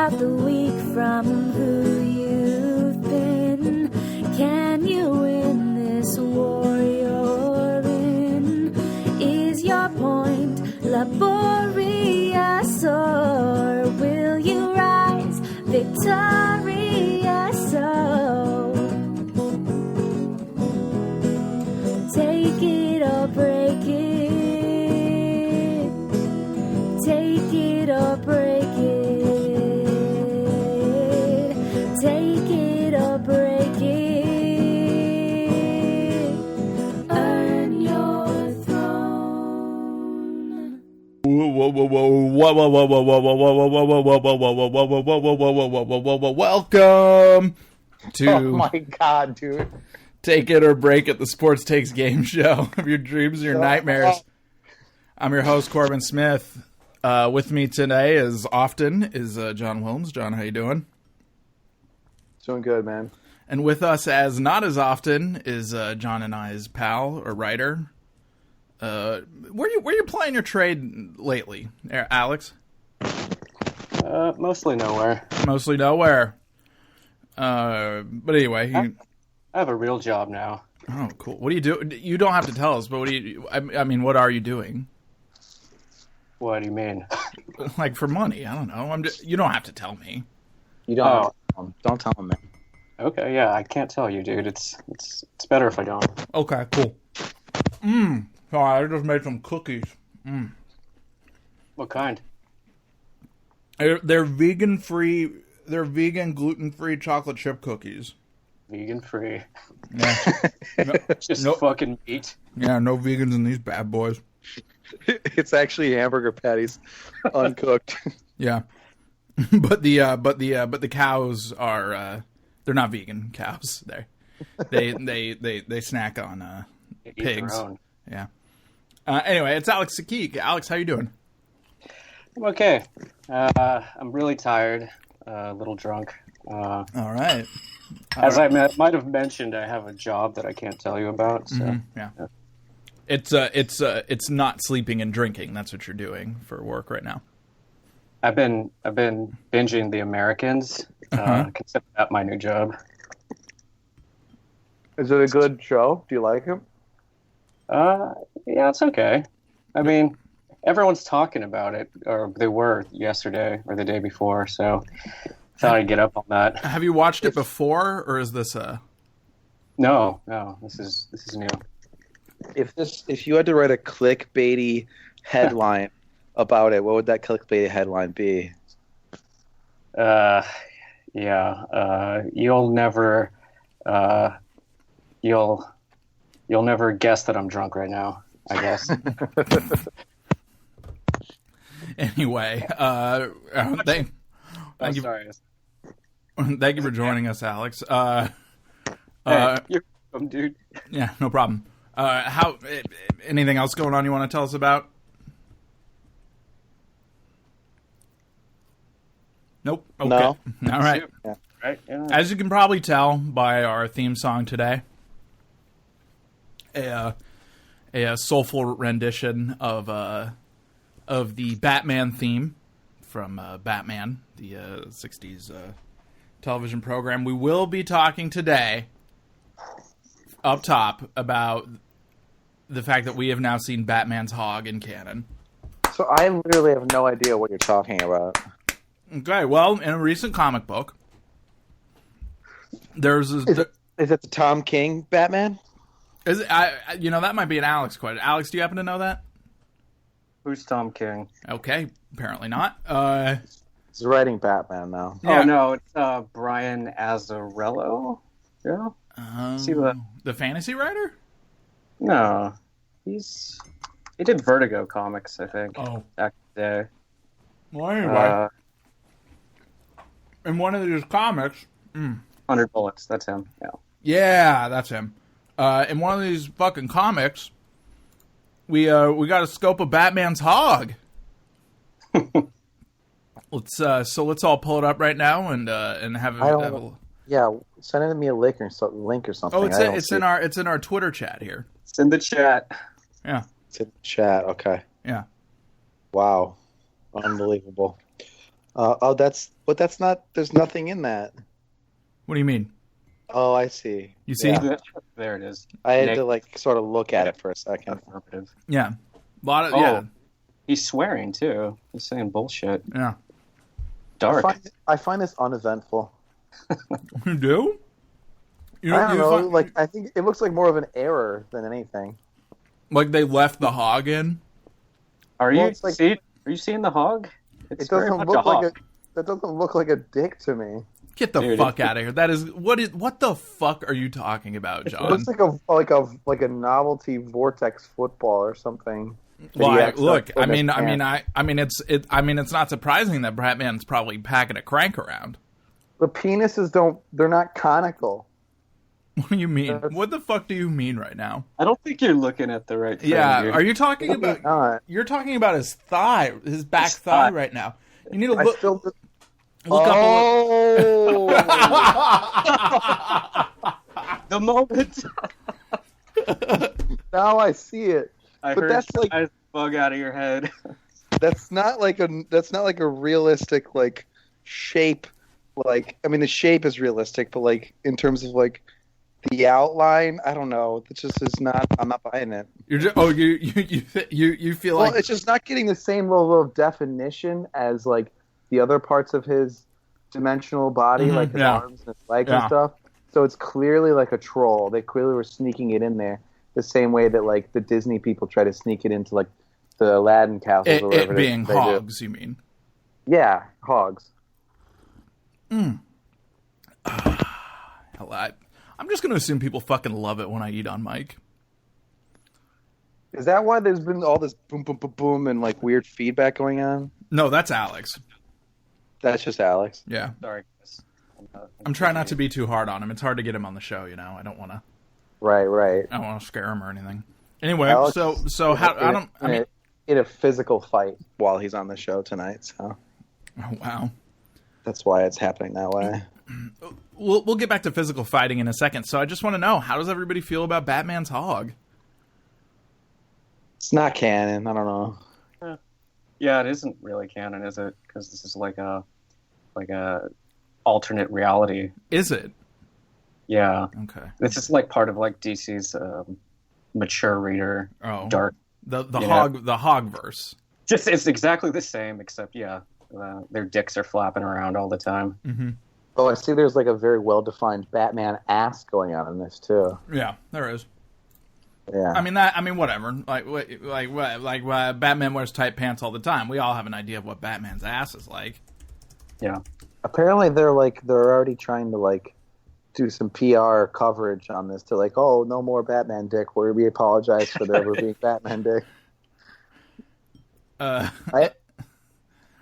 out the weak from who you've been. Can you win this war you're in? Is your point laborious, or will you rise victorious? Oh, take it or break it. Take it or break it. Take it or break it. Earn your throne. Welcome to Oh my god, dude. Take It or Break It, the Sports Takes game show of your dreams and your nightmares. I'm your host, Corbin Smith. With me today, as often, is John Wilmes. John, how you doing? Doing good, man. And with us, as not as often, is John and I's pal or writer. Where you playing your trade lately, Alex? Mostly nowhere. Mostly nowhere. But anyway, I have a real job now. oh, cool. What do you do? You don't have to tell us, but what do you? I mean, what are you doing? What do you mean? Like for money? I don't know. You don't have to tell me. You don't. Don't tell him, man. Okay, yeah, I can't tell you, dude. It's better if I don't. Okay, cool. Sorry, I just made some cookies. What kind? They're vegan free. They're vegan, gluten free chocolate chip cookies. Vegan free. Yeah. Just Nope. fucking meat. Yeah, no vegans in these bad boys. It's actually hamburger patties, uncooked. Yeah, but the cows are they're not vegan cows. They snack on Eat pigs. their own. Yeah. Anyway, it's Alex Siquig. Alex, how you doing? I'm okay. I'm really tired. A little drunk. All right. As I might have mentioned, I have a job that I can't tell you about. So Yeah. It's not sleeping and drinking. That's what you're doing for work right now. I've been binging The Americans. Consider that my new job. Is it a good show? Do you like him? Yeah, it's okay. I mean, everyone's talking about it, or they were yesterday or the day before, so thought I'd get up on that. Have you watched it before, or is this a? No, this is new. If you had to write a clickbaity headline about it, what would that clickbaity headline be? You'll never guess that I'm drunk right now, I guess. Anyway, thank you. Sorry. Thank you for joining us, Alex. Hey, you're welcome, dude. Yeah, no problem. Anything else going on you want to tell us about? Nope. Okay. No. All right. Yeah. Right? Yeah. As you can probably tell by our theme song today, a soulful rendition of the Batman theme from Batman, the 60s television program. We will be talking today up top about the fact that we have now seen Batman's hog in canon. So I literally have no idea what you're talking about. Okay, well, in a recent comic book, there's Is it the Tom King Batman? that might be an Alex question. Alex, do you happen to know that? Who's Tom King? Okay, apparently not. He's writing Batman now. Yeah. Oh no, it's Brian Azzarello. Yeah. See the fantasy writer? No, he did Vertigo comics, I think. Oh, Back in the day. well, anyway, in one of these comics, 100 Bullets. That's him. yeah, that's him. In one of these fucking comics, we got a scope of Batman's hog. Let's all pull it up right now and have a Yeah, send me a link or something. Oh, it's in our Twitter chat here. It's in the chat. Yeah. It's in the chat. Okay. Yeah. Wow. Unbelievable. That's not. There's nothing in that. What do you mean? Oh, I see. You see? Yeah. There it is. I had to like sort of look at it for a second. Affirmative. Yeah. A lot of, Oh. yeah. He's swearing too. He's saying bullshit. Yeah. Dark. I find this uneventful. You do? You I don't know. find- Like, I think it looks like more of an error than anything. like they left the hog in? Are Well, you it's like- are you seeing the hog? It's It doesn't very much look like hog. that doesn't look like a dick to me. Get the Dude, fuck out of here. That is what the fuck are you talking about, It John? looks like a novelty vortex football or something. Well, That he look, acts like it's not surprising that Batman's probably packing a crank around. The penises they're not conical. What do you mean? That's- What the fuck do you mean right now? I don't think you're looking at the right thing. Yeah, dude. are you talking about? Not. You're talking about his thigh, his back His thigh thigh. right now. You need to I look still up. Oh. The moment Now I see it. I But heard that's like- eyes bug out of your head. That's not like a realistic like shape. Like, I mean, the shape is realistic, but like in terms of like the outline, I don't know. It just is not. I'm not buying it. You're just, you feel Well, like it's just not getting the same level of definition as like the other parts of his dimensional body, Mhm, like his yeah. arms and his legs Yeah. and stuff. So it's clearly like a troll. They clearly were sneaking it in there, the same way that like the Disney people try to sneak it into like the Aladdin castles or whatever it being they do. hogs. You mean? Yeah, hogs. Hell, I'm just gonna assume people fucking love it when I eat on mic. Is that why there's been all this boom, boom, boom, boom, and like weird feedback going on? No, that's Alex. That's just Alex. Yeah, Sorry, Chris. I'm trying not to be too hard on him. It's hard to get him on the show. You know, I don't want to. Right, right. I don't want to scare him or anything. Anyway, Alex so how I don't. I mean, in a physical fight while he's on the show tonight, so oh, wow. that's why it's happening that way. We'll get back to physical fighting in a second. So I just want to know, how does everybody feel about Batman's hog? It's not canon. I don't know. Yeah, it isn't really canon, is it? Because this is like a alternate reality. Is it? Yeah, Okay. this is like part of like DC's mature reader Oh, dark. the Yeah. hog verse. Just it's exactly the same, except their dicks are flapping around all the time. Mm-hmm. Oh, I see. There's like a very well-defined Batman ass going on in this too. Yeah, there is. Yeah. I mean, whatever. Like Batman wears tight pants all the time. We all have an idea of what Batman's ass is like. Yeah, Apparently, they're already trying to like do some PR coverage on this to like, oh, no more Batman dick. We apologize for there ever being Batman dick.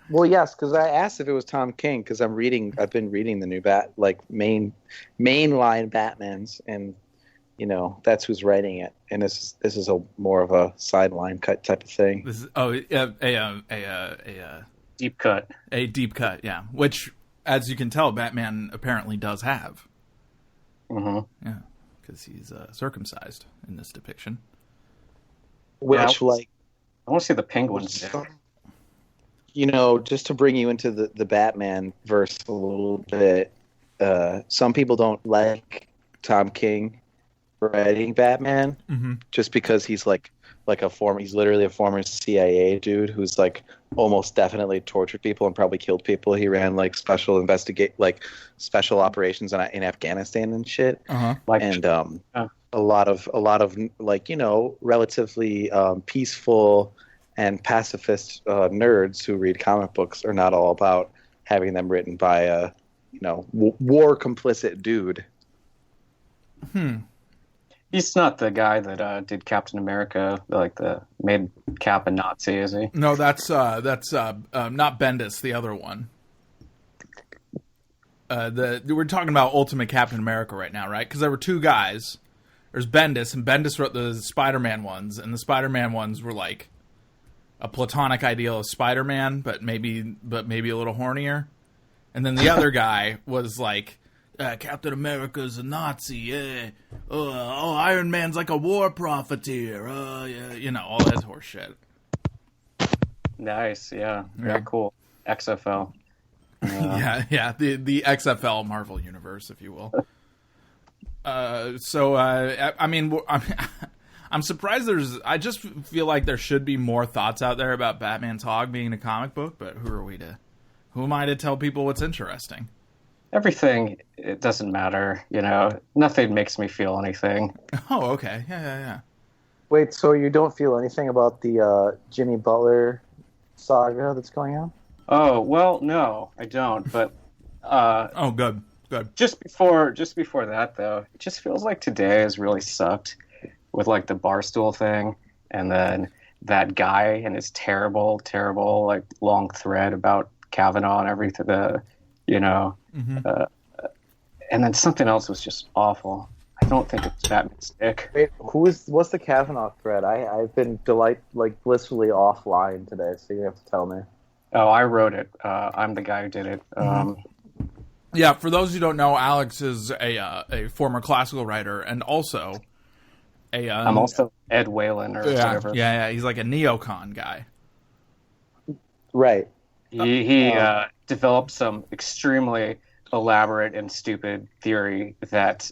Well, yes, because I asked if it was Tom King because I've been reading the new mainline Batmans, and you know that's who's writing it, and this is a more of a sideline cut type of thing. This is deep cut. a deep cut, yeah. Which, as you can tell, Batman apparently does have. Mm-hmm. Yeah, because he's circumcised in this depiction. Which Yeah. like. I want to see the penguins. You know, just to bring you into the Batman verse a little bit, some people don't like Tom King writing Batman just because he's he's literally a former CIA dude who's like almost definitely tortured people and probably killed people. He ran like special operations in Afghanistan and shit. And a lot of like, you know, relatively peaceful and pacifist nerds who read comic books are not all about having them written by a, you know, war complicit dude. He's not the guy that did Captain America, made Cap a Nazi, is he? No, that's not Bendis, the other one. We're talking about Ultimate Captain America right now, right? Because there were two guys. There's Bendis, and Bendis wrote the Spider-Man ones, and the Spider-Man ones were like a platonic ideal of Spider-Man, but maybe a little hornier. And then the other guy was like, Captain America's a Nazi, yeah. Iron Man's like a war profiteer, yeah. You know, all that horse shit. Nice, yeah. Very cool. XFL. Yeah, the XFL Marvel universe, if you will. I mean, I'm surprised I just feel like there should be more thoughts out there about Batman's Hog being a comic book, but who am I to tell people what's interesting? Everything, it doesn't matter, nothing makes me feel anything. Oh, okay. Yeah. Wait, so you don't feel anything about the Jimmy Butler saga that's going on? Oh, well, no, I don't, but oh, good. Just before that, though, it just feels like today has really sucked with, like, the Barstool thing, and then that guy and his terrible, like, long thread about Kavanaugh and everything, and then something else was just awful. I don't think it's Batman's dick. Wait, what's the Kavanaugh thread? I've been blissfully offline today, so you have to tell me. Oh, I wrote it. I'm the guy who did it. Yeah, for those who don't know, Alex is a former classical writer and also I'm also Ed Whalen or whatever. Yeah, he's like a neocon guy. Right. He developed some extremely elaborate and stupid theory that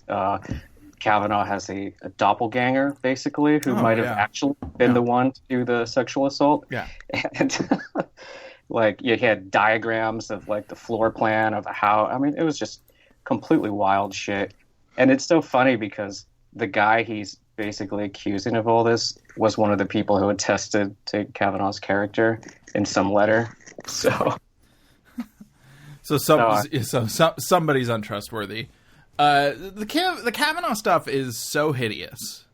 Kavanaugh has a doppelganger, basically, who might have actually been the one to do the sexual assault. Yeah. And like, he had diagrams of, like, the floor plan of how, I mean, it was just completely wild shit. And it's so funny because the guy he's basically accusing of all this was one of the people who attested to Kavanaugh's character in some letter. So somebody's untrustworthy. The Kavanaugh stuff is so hideous.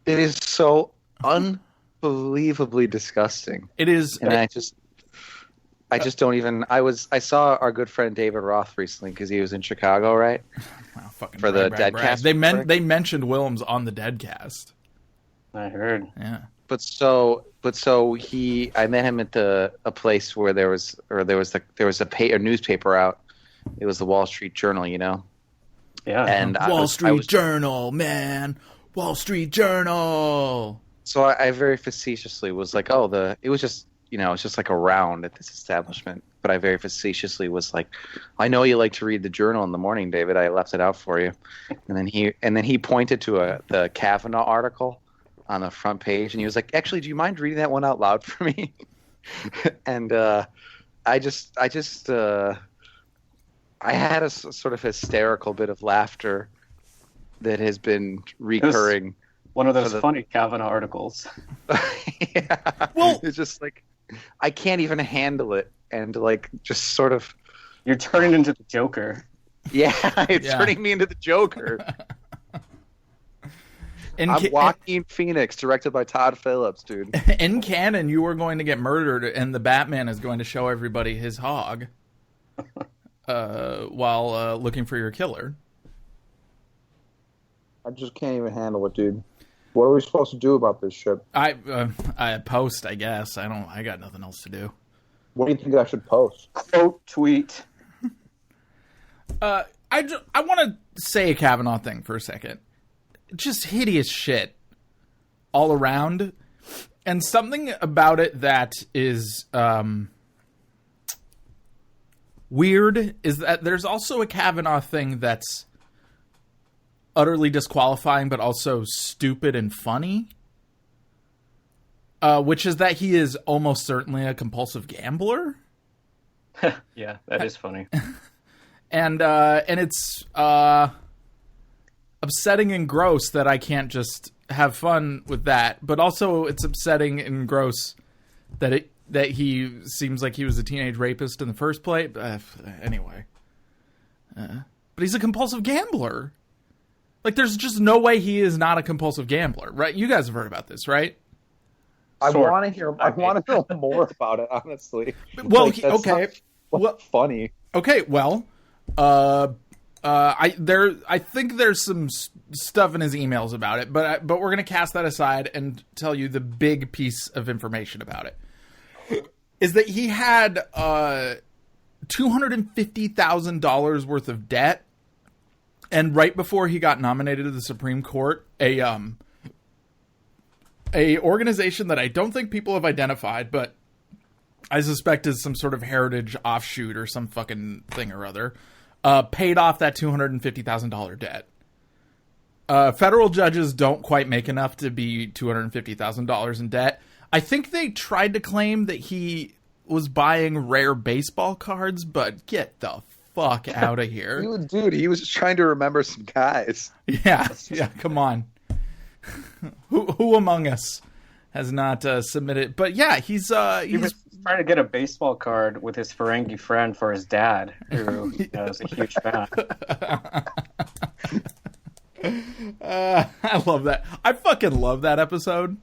It is so unbelievably disgusting. It is, and I just don't even. I saw our good friend David Roth recently because he was in Chicago, right? Wow, fucking for the Deadcast. They mentioned Wilmes on the Deadcast. I heard. Yeah. But so I met him at a place where there was a newspaper out. It was the Wall Street Journal, Yeah. And Wall Street Journal, man. Wall Street Journal. So I very facetiously was like, it was just, it's just like a round at this establishment. But I very facetiously was like, I know you like to read the Journal in the morning, David. I left it out for you. And then he pointed to the Kavanaugh article on the front page, and he was like, actually, do you mind reading that one out loud for me? And I had a sort of hysterical bit of laughter that has been recurring. One of those funny Kavanaugh articles. Yeah. Well, it's just like, I can't even handle it. And like, just sort of. You're turning into the Joker. Yeah, it's turning me into the Joker. I'm Joaquin Phoenix, directed by Todd Phillips, dude. In canon, you are going to get murdered, and the Batman is going to show everybody his hog while looking for your killer. I just can't even handle it, dude. What are we supposed to do about this shit? I post, I guess. I got nothing else to do. What do you think I should post? Quote tweet. I want to say a Kavanaugh thing for a second. Just hideous shit all around, and something about it that is weird is that there's also a Kavanaugh thing that's utterly disqualifying but also stupid and funny, which is that he is almost certainly a compulsive gambler. Yeah, that is funny. And it's upsetting and gross that I can't just have fun with that, but also it's upsetting and gross that he seems like he was a teenage rapist in the first place. Anyway, but he's a compulsive gambler. Like, there's just no way he is not a compulsive gambler, right? You guys have heard about this, right? I want to hear more about it, honestly. Well, like, okay. Well, funny. Okay, well, I think there's some stuff in his emails about it, but we're gonna cast that aside and tell you the big piece of information about it is that he had $250,000 worth of debt, and right before he got nominated to the Supreme Court, a organization that I don't think people have identified, but I suspect is some sort of heritage offshoot or some fucking thing or other, paid off that $250,000 debt. Federal judges don't quite make enough to be $250,000 in debt. I think they tried to claim that he was buying rare baseball cards, but get the fuck out of here. He was just trying to remember some guys. Yeah, come on. Who among us has not submitted? But yeah, he's was trying to get a baseball card with his Ferengi friend for his dad, who is a huge fan. I love that. I fucking love that episode.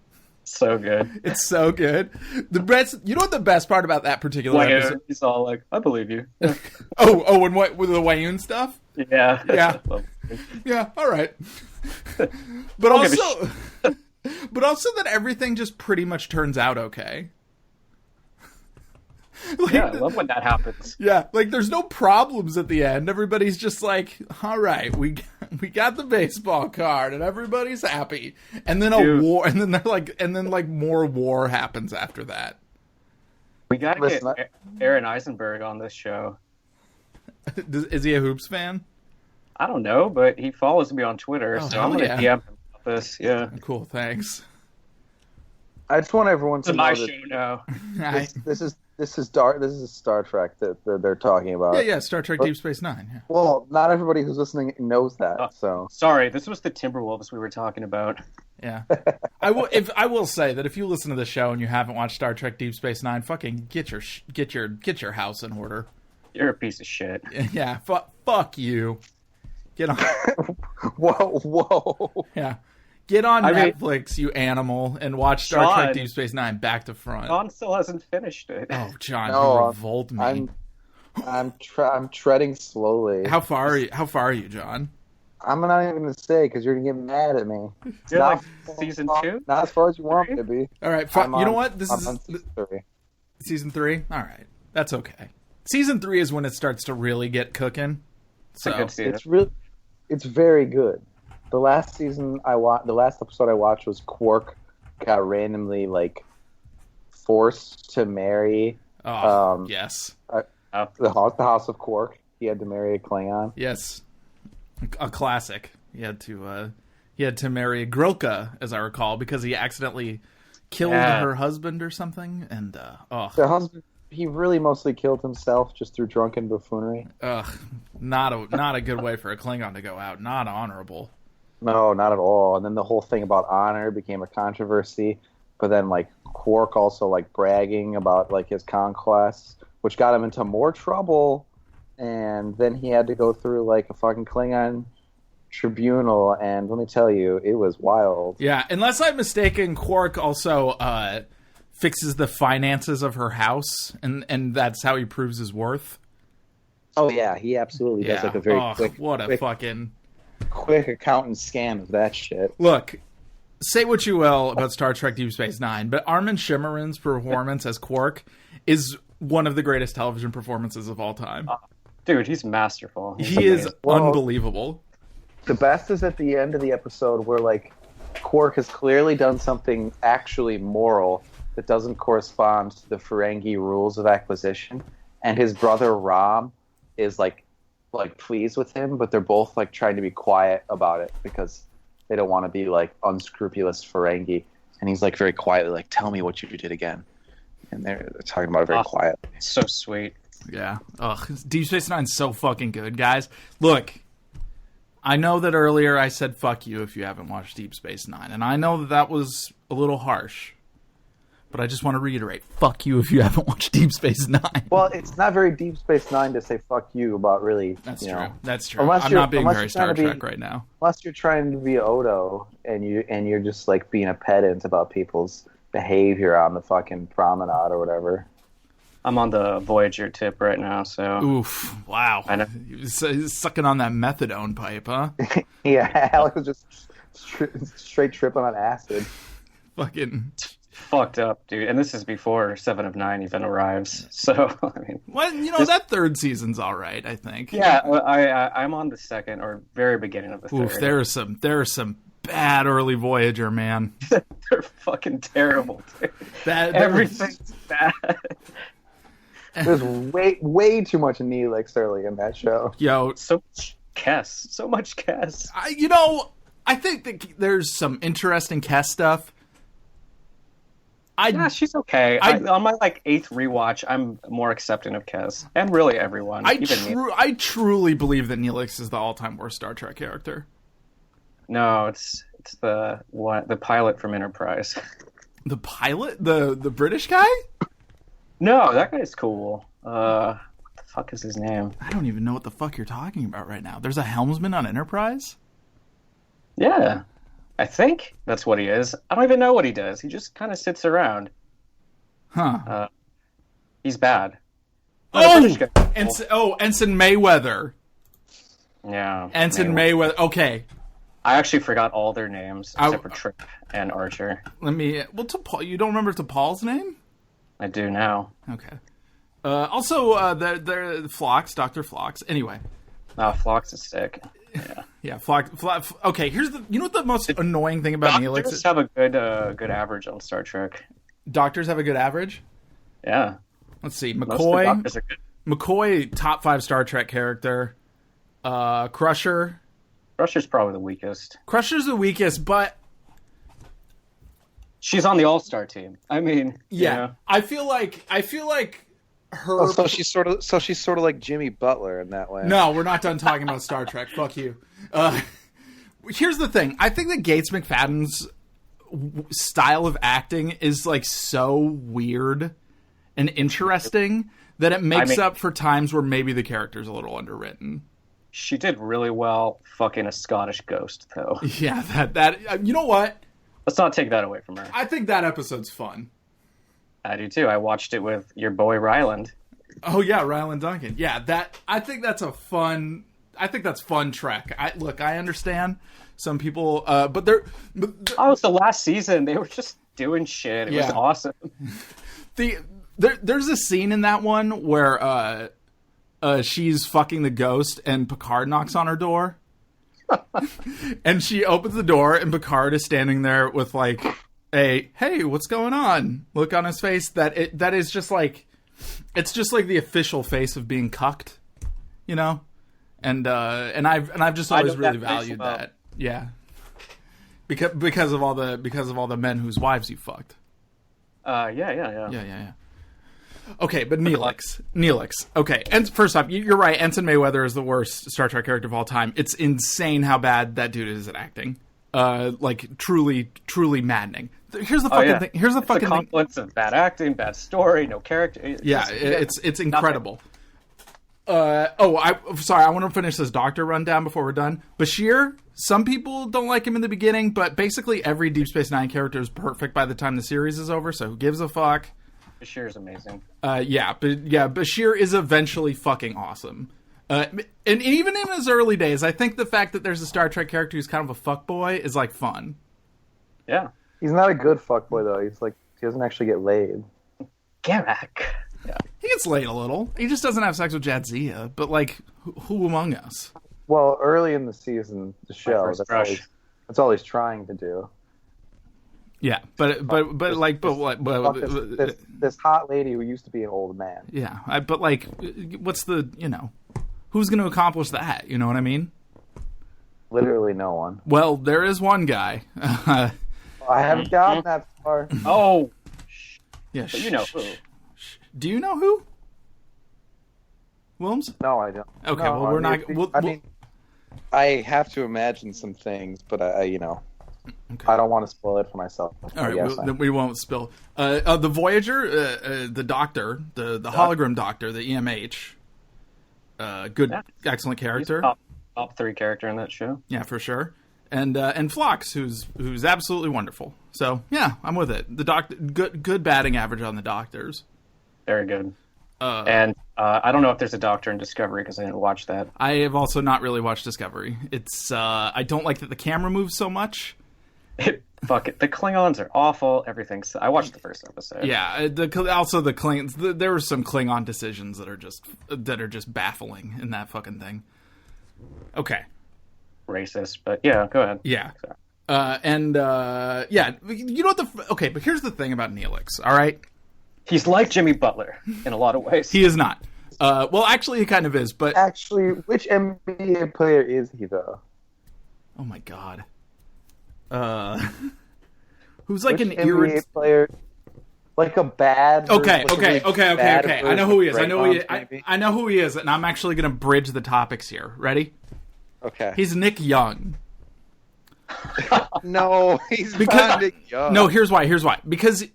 So good. It's so good. The best. You know what the best part about that particular episode? He's all like, "I believe you." And what with the Wayun stuff? Yeah. Yeah. All right. But also that everything just pretty much turns out okay. Like, yeah, I love when that happens. Yeah, like there's no problems at the end. Everybody's just like, all right, we got the baseball card, and everybody's happy. And then war, and then they're like, more war happens after that. We gotta get Aaron Eisenberg on this show. Is he a Hoops fan? I don't know, but he follows me on Twitter, so I'm gonna DM him about this. Yeah, cool. Thanks. I just want everyone to know my show now. This is Star Trek that they're talking about. Yeah, Star Trek Deep Space Nine. Yeah. Well, not everybody who's listening knows that. So sorry, this was the Timberwolves we were talking about. Yeah, I will say that if you listen to the show and you haven't watched Star Trek Deep Space Nine, fucking get your house in order. You're a piece of shit. Yeah, fuck you. Get on. Whoa. Yeah. Get on Netflix, you animal, and watch Star Trek Deep Space Nine back to front. John still hasn't finished it. Oh, John, you revolt me. I'm treading slowly. How far are you, John? I'm not even going to say because you're going to get mad at me. You're like season 2? Not as far as you want me to be. All right, you know what? This is season 3. Season 3? All right, that's okay. Season 3 is when it starts to really get cooking. So it's very good. The last season the last episode I watched was Quark got randomly forced to marry. Yes. The House of Quark. He had to marry a Klingon. Yes, a classic. He had to marry Grilka, as I recall, because he accidentally killed her husband or something. And the husband, he really mostly killed himself just through drunken buffoonery. Not a good way for a Klingon to go out. Not honorable. No, not at all. And then the whole thing about honor became a controversy. But then, Quark also, bragging about, his conquests, which got him into more trouble. And then he had to go through, a fucking Klingon tribunal. And let me tell you, it was wild. Yeah, unless I'm mistaken, Quark also fixes the finances of her house. And that's how he proves his worth. Oh, yeah, he absolutely does, a very quick accountant scam of that shit. Look, say what you will about Star Trek Deep Space Nine, but Armin Shimmerman's performance as Quark is one of the greatest television performances of all time. Dude, he's masterful. He is unbelievable. The best is at the end of the episode where, Quark has clearly done something actually moral that doesn't correspond to the Ferengi rules of acquisition, and his brother Ram is, pleased with him, but they're both trying to be quiet about it because they don't want to be unscrupulous Ferengi. And he's very quietly tell me what you did again. And they're talking about it very quietly. So sweet. Yeah. Deep Space Nine's so fucking good, guys. Look, I know that earlier I said fuck you if you haven't watched Deep Space Nine, and I know that was a little harsh. But I just want to reiterate, fuck you if you haven't watched Deep Space Nine. Well, it's not very Deep Space Nine to say fuck you about really. That's true. That's true. I'm not being very Star Trek right now. Unless you're trying to be Odo and you're just being a pedant about people's behavior on the fucking promenade or whatever. I'm on the Voyager tip right now, so. Oof! Wow. I know. He's sucking on that methadone pipe, huh? Yeah, Alex was just straight tripping on acid. Fucking. Fucked up, dude. And this is before 7 of 9 even arrives. So, I mean... Well, that third season's all right, I think. Yeah, I'm on the second or very beginning of the third. Oof, there are some bad early Voyager, man. They're fucking terrible, dude. Everything's bad. There's way too much Neelix early in that show. Yo, so much Kes. I think that there's some interesting Kes stuff. Yeah, she's okay. On my 8th rewatch, I'm more accepting of Kes, and really everyone. I truly believe that Neelix is the all-time worst Star Trek character. No, it's the pilot from Enterprise. The pilot, the British guy? No, that guy's cool. What the fuck is his name? I don't even know what the fuck you're talking about right now. There's a helmsman on Enterprise? Yeah. I think that's what he is. I don't even know what he does. He just kind of sits around. Huh. He's bad. Ensign Mayweather. Yeah. Ensign Mayweather. Okay. I actually forgot all their names except for Trip and Archer. You don't remember T'Pol's name? I do now. Okay. Also, they're Phlox, Dr. Phlox. Anyway. Phlox is sick. Yeah. Yeah, Phlox. Okay, here's what the most annoying thing about Neelix is. Doctors have a good average on Star Trek. Doctors have a good average? Yeah. Let's see. McCoy, top 5 Star Trek character. Crusher. Crusher's probably the weakest. Crusher's the weakest, but she's on the All-Star team. I mean, yeah. I feel like her. Oh, so she's sort of like Jimmy Butler in that way. No, we're not done talking about Star Trek. Fuck you. Here's the thing. I think that Gates McFadden's style of acting is so weird and interesting that it makes up for times where maybe the character's a little underwritten. She did really well fucking a Scottish ghost, though. Yeah, that you know what? Let's not take that away from her. I think that episode's fun. I do too. I watched it with your boy Ryland. Oh yeah, Ryland Duncan. Yeah, I think that's fun Trek. I understand some people, but it's the last season. They were just doing shit. It was awesome. There's a scene in that one where she's fucking the ghost and Picard knocks on her door. And she opens the door and Picard is standing there with a hey, what's going on look on his face that is just it's just the official face of being cucked, and I've just always really valued that. Yeah. Because of all the men whose wives you fucked. Yeah. Okay, but Neelix. Okay, and first off, you're right. Ensign Mayweather is the worst Star Trek character of all time. It's insane how bad that dude is at acting. Truly, truly maddening. Here's the fucking thing. Here's the fucking confluence of bad acting, bad story, no character. It's incredible. Sorry. I want to finish this Doctor rundown before we're done. Bashir. Some people don't like him in the beginning, but basically every Deep Space Nine character is perfect by the time the series is over. So who gives a fuck? Bashir is amazing. Bashir is eventually fucking awesome. And even in his early days, I think the fact that there's a Star Trek character who's kind of a fuckboy is fun. Yeah. He's not a good fuckboy though. He doesn't actually get laid. Garak. Yeah. He gets laid a little. He just doesn't have sex with Jadzia. But who among us? Well, early in the season, the show, that's all he's trying to do. Yeah, but this hot lady who used to be an old man. Yeah, what's the who's going to accomplish that? You know what I mean? Literally no one. Well, there is one guy. I haven't gotten that far. Oh, yeah. But you know who? Do you know who? Wilmes? No, I don't. Okay, no, well, we're not. I have to imagine some things, but Okay. I don't want to spoil it for myself. All right, we won't spill. The Voyager, the Doctor, the hologram Doctor, the EMH. Excellent character. Top 3 character in that show. Yeah, for sure. And Phlox, who's absolutely wonderful. So yeah, I'm with it. The Doctor, good batting average on the Doctors. Very good. And I don't know if there's a Doctor in Discovery because I didn't watch that. I have also not really watched Discovery. It's I don't like that the camera moves so much. Fuck it. The Klingons are awful. Everything's. I watched the first episode. Yeah. The Klingons. There were some Klingon decisions that are just baffling in that fucking thing. Okay. Racist, but yeah. Go ahead. Yeah. Yeah, you know what okay, but here's the thing about Neelix, all right? He's like Jimmy Butler in a lot of ways. He is not. Well, actually, he kind of is, but... Actually, which NBA player is he, though? Oh, my God. Who's like Which an NBA player? Like a bad... Okay. bad I know who he is. maybe? I know who he is, and I'm actually going to bridge the topics here. Ready? Okay. He's Nick Young. No, he's not Nick Young. No, here's why. Because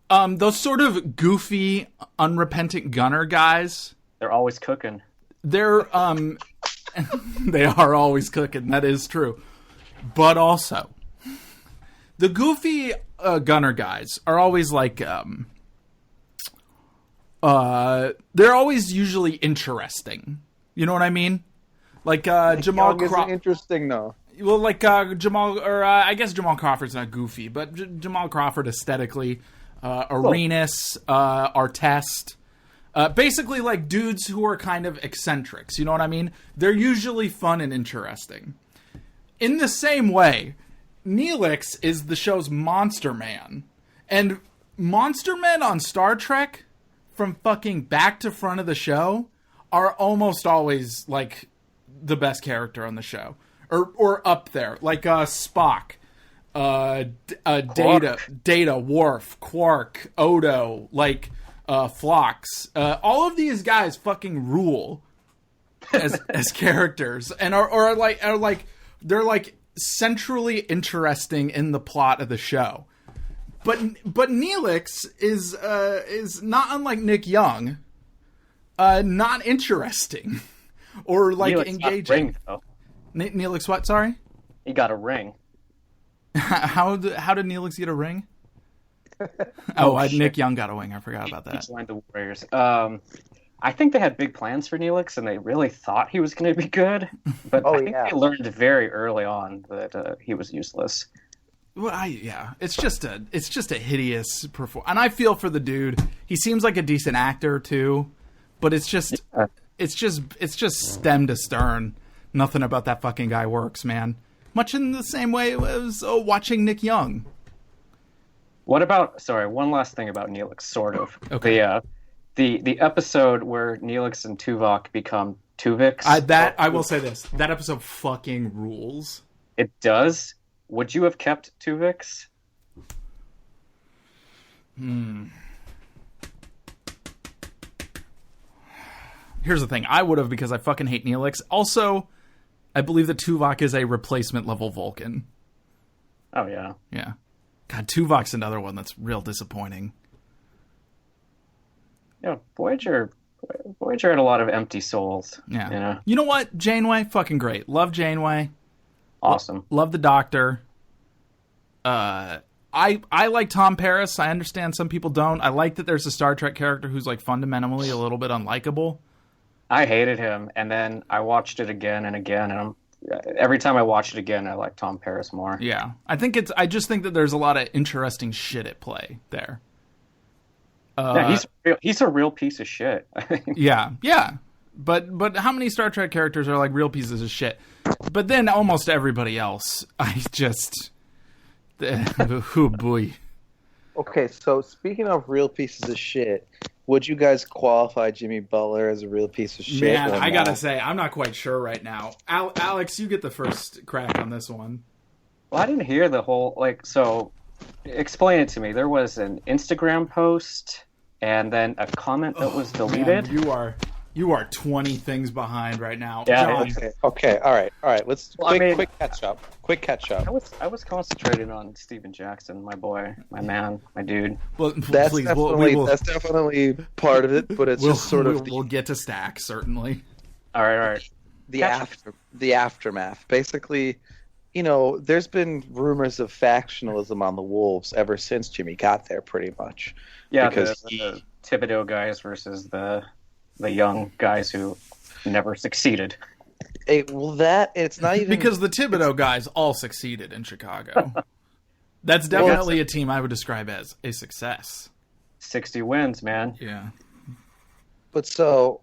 those sort of goofy, unrepentant gunner guys... They're always cooking. They're... they are always cooking. That is true. But also... The goofy gunner guys are always like, they're always usually interesting. You know what I mean? Like Jamal Crawford. Interesting, though. Well, like Jamal, or I guess Jamal Crawford's not goofy, but Jamal Crawford aesthetically, Arenas, Artest, basically like dudes who are kind of eccentrics. You know what I mean? They're usually fun and interesting. In the same way, Neelix is the show's Monster Man. And Monster Men on Star Trek, from fucking back to front of the show, are almost always, like, the best character on the show. Or up there. Like, Spock, Data, Worf, Quark, Odo, like, Phlox. All of these guys fucking rule as characters. And are like, they're like, centrally interesting in the plot of the show, but Neelix is not unlike Nick Young, not interesting or like Neelix engaging. Got a ring, Neelix, what? Sorry, he got a ring. how did Neelix get a ring? Nick Young got a ring. I forgot about that. He joined the Warriors. I think they had big plans for Neelix, and they really thought he was going to be good. But I think they learned very early on that he was useless. Well, it's just a hideous performance, and I feel for the dude. He seems like a decent actor too, but it's just stem to stern. Nothing about that fucking guy works, man. Much in the same way as watching Nick Young. What about? Sorry, one last thing about Neelix, sort of. Okay. The episode where Neelix and Tuvok become Tuvix. I will say this. That episode fucking rules. It does. Would you have kept Tuvix? Here's the thing. I would have, because I fucking hate Neelix. Also, I believe that Tuvok is a replacement level Vulcan. Oh, yeah. Yeah. God, Tuvok's another one that's real disappointing. Yeah, Voyager had a lot of empty souls. Yeah. You know what? Janeway, fucking great. Love Janeway. Awesome. Love the Doctor. I like Tom Paris. I understand some people don't. I like that there's a Star Trek character who's like fundamentally a little bit unlikable. I hated him, and then I watched it again and again, and every time I watch it again, I like Tom Paris more. Yeah. I just think that there's a lot of interesting shit at play there. He's a real piece of shit. Yeah. But how many Star Trek characters are like real pieces of shit? But then almost everybody else, oh boy. Okay, so speaking of real pieces of shit, would you guys qualify Jimmy Butler as a real piece of shit? Man, I gotta say, I'm not quite sure right now. Alex, you get the first crack on this one. Well, I didn't hear the whole, so explain it to me. There was an Instagram post and then a comment that was deleted. Man, you are 20 things behind right now. Yeah. John. Okay. All right. Let's quick catch up. I was concentrating on Steven Jackson, my boy, my man, my dude. Well, that's please, that's definitely part of it, but it's just sort of we'll get to Stack, certainly. All right. The aftermath. Basically, there's been rumors of factionalism on the Wolves ever since Jimmy got there, pretty much. Yeah, because the Thibodeau guys versus the young guys who never succeeded. It's not even because the Thibodeau guys all succeeded in Chicago. That's definitely a team I would describe as a success. 60 wins, man. Yeah. But so,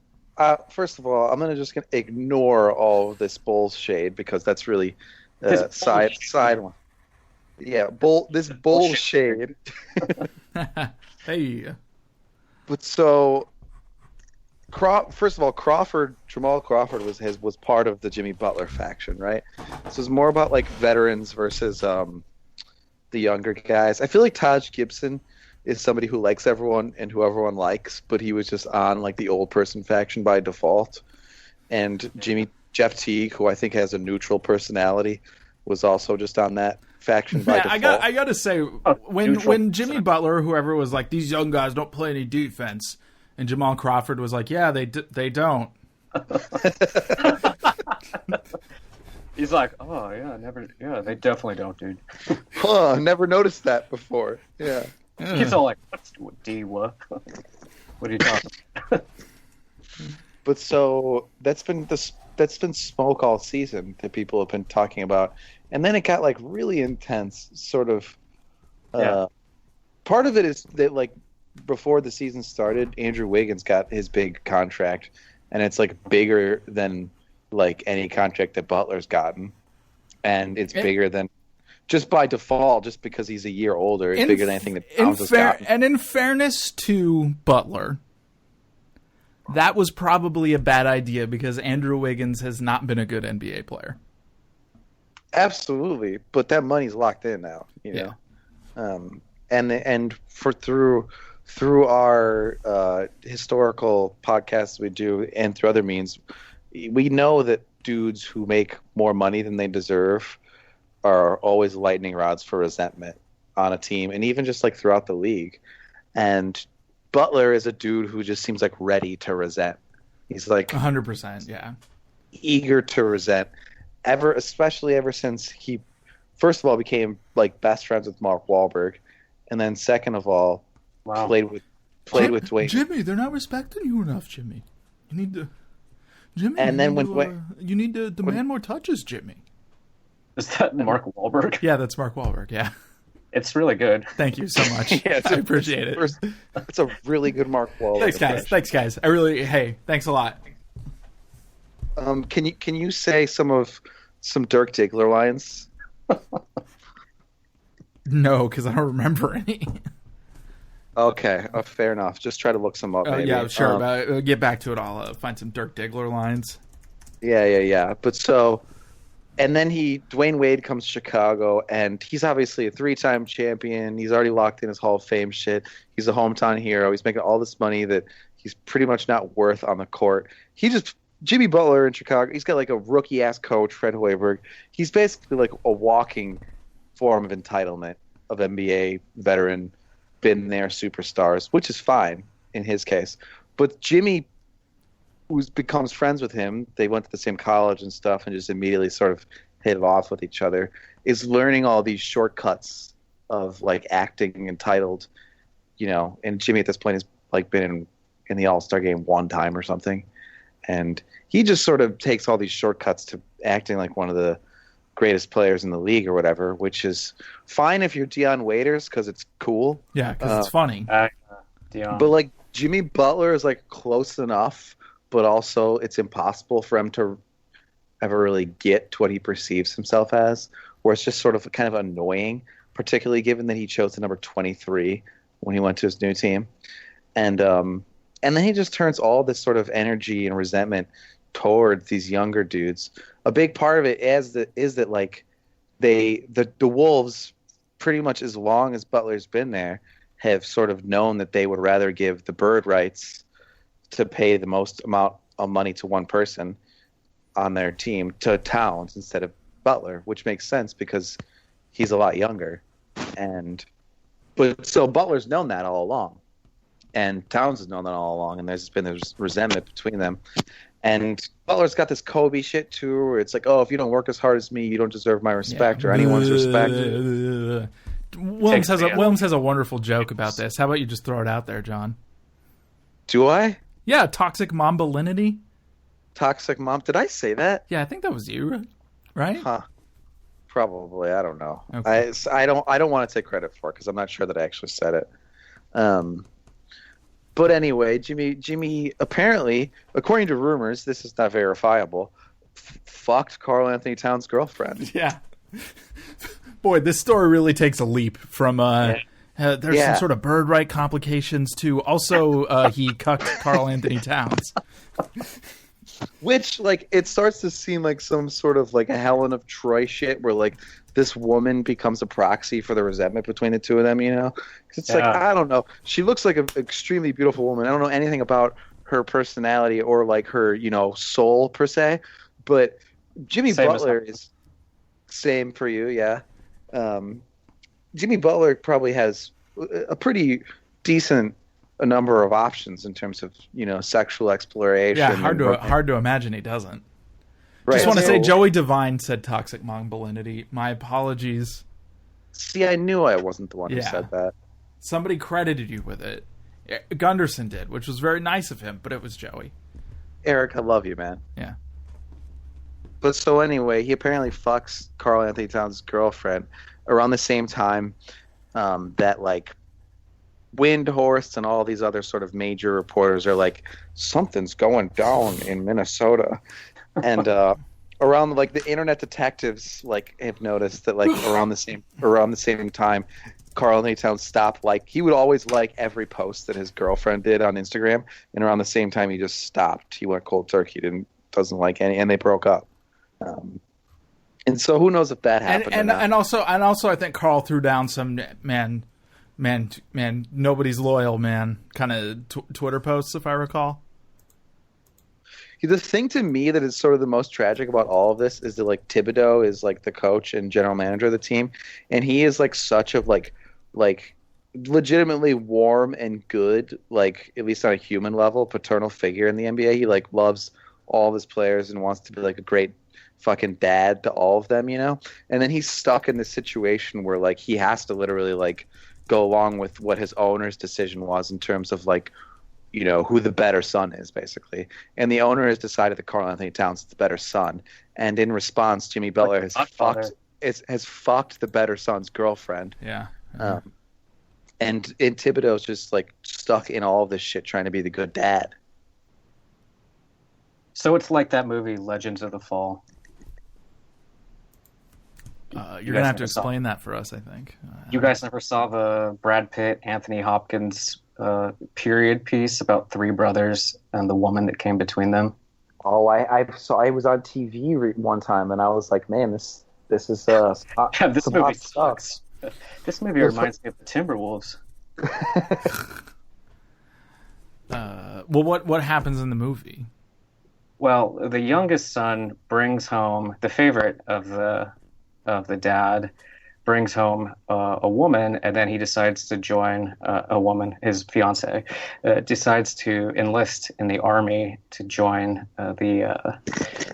first of all, I'm gonna ignore all of this bullshit because that's really side one. Yeah, this bullshit. Hey. But so, first of all, Jamal Crawford was part of the Jimmy Butler faction, right? So it's more about like veterans versus the younger guys. I feel like Taj Gibson is somebody who likes everyone and who everyone likes, but he was just on like the old person faction by default. And Jeff Teague, who I think has a neutral personality, was also just on that faction by default. I gotta say, when Jimmy Butler or whoever was like, these young guys don't play any defense, and Jamal Crawford was like, yeah, they don't. He's like, oh yeah, they definitely don't, dude. Huh, never noticed that before. Yeah. He's all like, what are you talking about? But so that's been smoke all season that people have been talking about, and then it got like really intense. Sort of. Part of it is that like before the season started, Andrew Wiggins got his big contract, and it's like bigger than like any contract that Butler's gotten, and it's bigger than just by default, just because he's a year older. It's bigger than anything that Towns has gotten. And in fairness to Butler, that was probably a bad idea because Andrew Wiggins has not been a good NBA player. Absolutely, but that money's locked in now, you know. And through our historical podcasts we do, and through other means, we know that dudes who make more money than they deserve are always lightning rods for resentment on a team, and even just like throughout the league. And Butler is a dude who just seems like ready to resent. He's like 100%, yeah, eager to resent. Especially ever since he, first of all, became like best friends with Mark Wahlberg, and then second of all, played with Dwayne. Jimmy, they're not respecting you enough, Jimmy. You need to, Jimmy. And then you need to demand more touches, Jimmy. Is that Mark Wahlberg? Yeah, that's Mark Wahlberg. Yeah. It's really good. Thank you so much. I appreciate it. It's a really good Mark Wahlberg. Thanks, guys. Thanks a lot. Can you say some Dirk Diggler lines? No, because I don't remember any. Okay, fair enough. Just try to look some up. Maybe. Yeah, sure. Get back to it. I'll find some Dirk Diggler lines. Yeah. But so. And then Dwayne Wade comes to Chicago, and he's obviously a 3-time champion. He's already locked in his Hall of Fame shit. He's a hometown hero. He's making all this money that he's pretty much not worth on the court. Jimmy Butler in Chicago, he's got like a rookie-ass coach, Fred Hoiberg. He's basically like a walking form of entitlement of NBA veteran, been there superstars, which is fine in his case. But Jimmy, who becomes friends with him, they went to the same college and stuff, and just immediately sort of hit it off with each other, is learning all these shortcuts of like acting entitled, you know. And Jimmy at this point has like been in the All-Star game one time or something, and he just sort of takes all these shortcuts to acting like one of the greatest players in the league or whatever, which is fine if you're Deion Waiters because it's cool. Yeah, because it's funny. But like Jimmy Butler is like close enough, but also it's impossible for him to ever really get to what he perceives himself as, where it's just sort of kind of annoying, particularly given that he chose the number 23 when he went to his new team. And then he just turns all this sort of energy and resentment toward these younger dudes. A big part of it is that like the Wolves, pretty much as long as Butler's been there, have sort of known that they would rather give the bird rights to pay the most amount of money to one person on their team to Towns instead of Butler, which makes sense because he's a lot younger. But so Butler's known that all along, and Towns has known that all along, and there's been this resentment between them. And Butler's got this Kobe shit too, where it's like, oh, if you don't work as hard as me, you don't deserve my respect or anyone's respect. Wilmes has a wonderful joke about this. How about you just throw it out there, John? Do I? Yeah, toxic mambalinity. Toxic mom. Did I say that? Yeah, I think that was you, right? Huh. Probably. I don't know. Okay. I don't want to take credit for it because I'm not sure that I actually said it. But anyway, Jimmy apparently, according to rumors, this is not verifiable, fucked Karl Anthony Towns' girlfriend. Yeah. Boy, this story really takes a leap from there's some sort of bird right complications to also he cucked Karl Anthony Towns. Which, like, it starts to seem like some sort of, like, a Helen of Troy shit where, like, this woman becomes a proxy for the resentment between the two of them, you know? 'Cause it's like, I don't know. She looks like an extremely beautiful woman. I don't know anything about her personality or, like, her, you know, soul, per se. But Jimmy Butler is... Same for you, yeah. Jimmy Butler probably has a pretty decent a number of options in terms of, you know, sexual exploration. Yeah, hard to imagine he doesn't. Right. Just want to say Joey Devine said toxic masculinity. My apologies. See, I knew I wasn't the one who said that. Somebody credited you with it. Gunderson did, which was very nice of him, but it was Joey. Eric, I love you, man. Yeah. But so anyway, he apparently fucks Karl Anthony Towns' girlfriend around the same time that, like, Windhorst and all these other sort of major reporters are like, something's going down in Minnesota. And around, like, the internet detectives, like, have noticed that, like, around the same time, Karl Anthony Towns stopped, like, he would always like every post that his girlfriend did on Instagram, and around the same time he just stopped. He went cold turkey, doesn't like any, and they broke up. And so who knows if that happened and also I think Karl threw down some man nobody's loyal man kind of Twitter posts, if I recall. The thing to me that is sort of the most tragic about all of this is that, like, Thibodeau is, like, the coach and general manager of the team, and he is, like, such a like legitimately warm and good, like, at least on a human level, paternal figure in the NBA. He, like, loves all of his players and wants to be, like, a great fucking dad to all of them, you know? And then he's stuck in this situation where, like, he has to literally, like, go along with what his owner's decision was in terms of, like, you know, who the better son is, basically. And the owner has decided that Karl Anthony Towns is the better son. And in response, Jimmy Butler has fucked the better son's girlfriend. Yeah. And Thibodeau's just, like, stuck in all of this shit trying to be the good dad. So it's like that movie Legends of the Fall. You're going to have to explain that for us, I think. You guys never saw the Brad Pitt, Anthony Hopkins period piece about three brothers and the woman that came between them? Oh, I was on TV one time, and I was like, man, this is this movie sucks. This movie reminds me of the Timberwolves. Well, what happens in the movie? Well, the youngest son brings home the favorite of the dad, brings home a woman, and then he decides to join a woman, his fiance, decides to enlist in the army to join the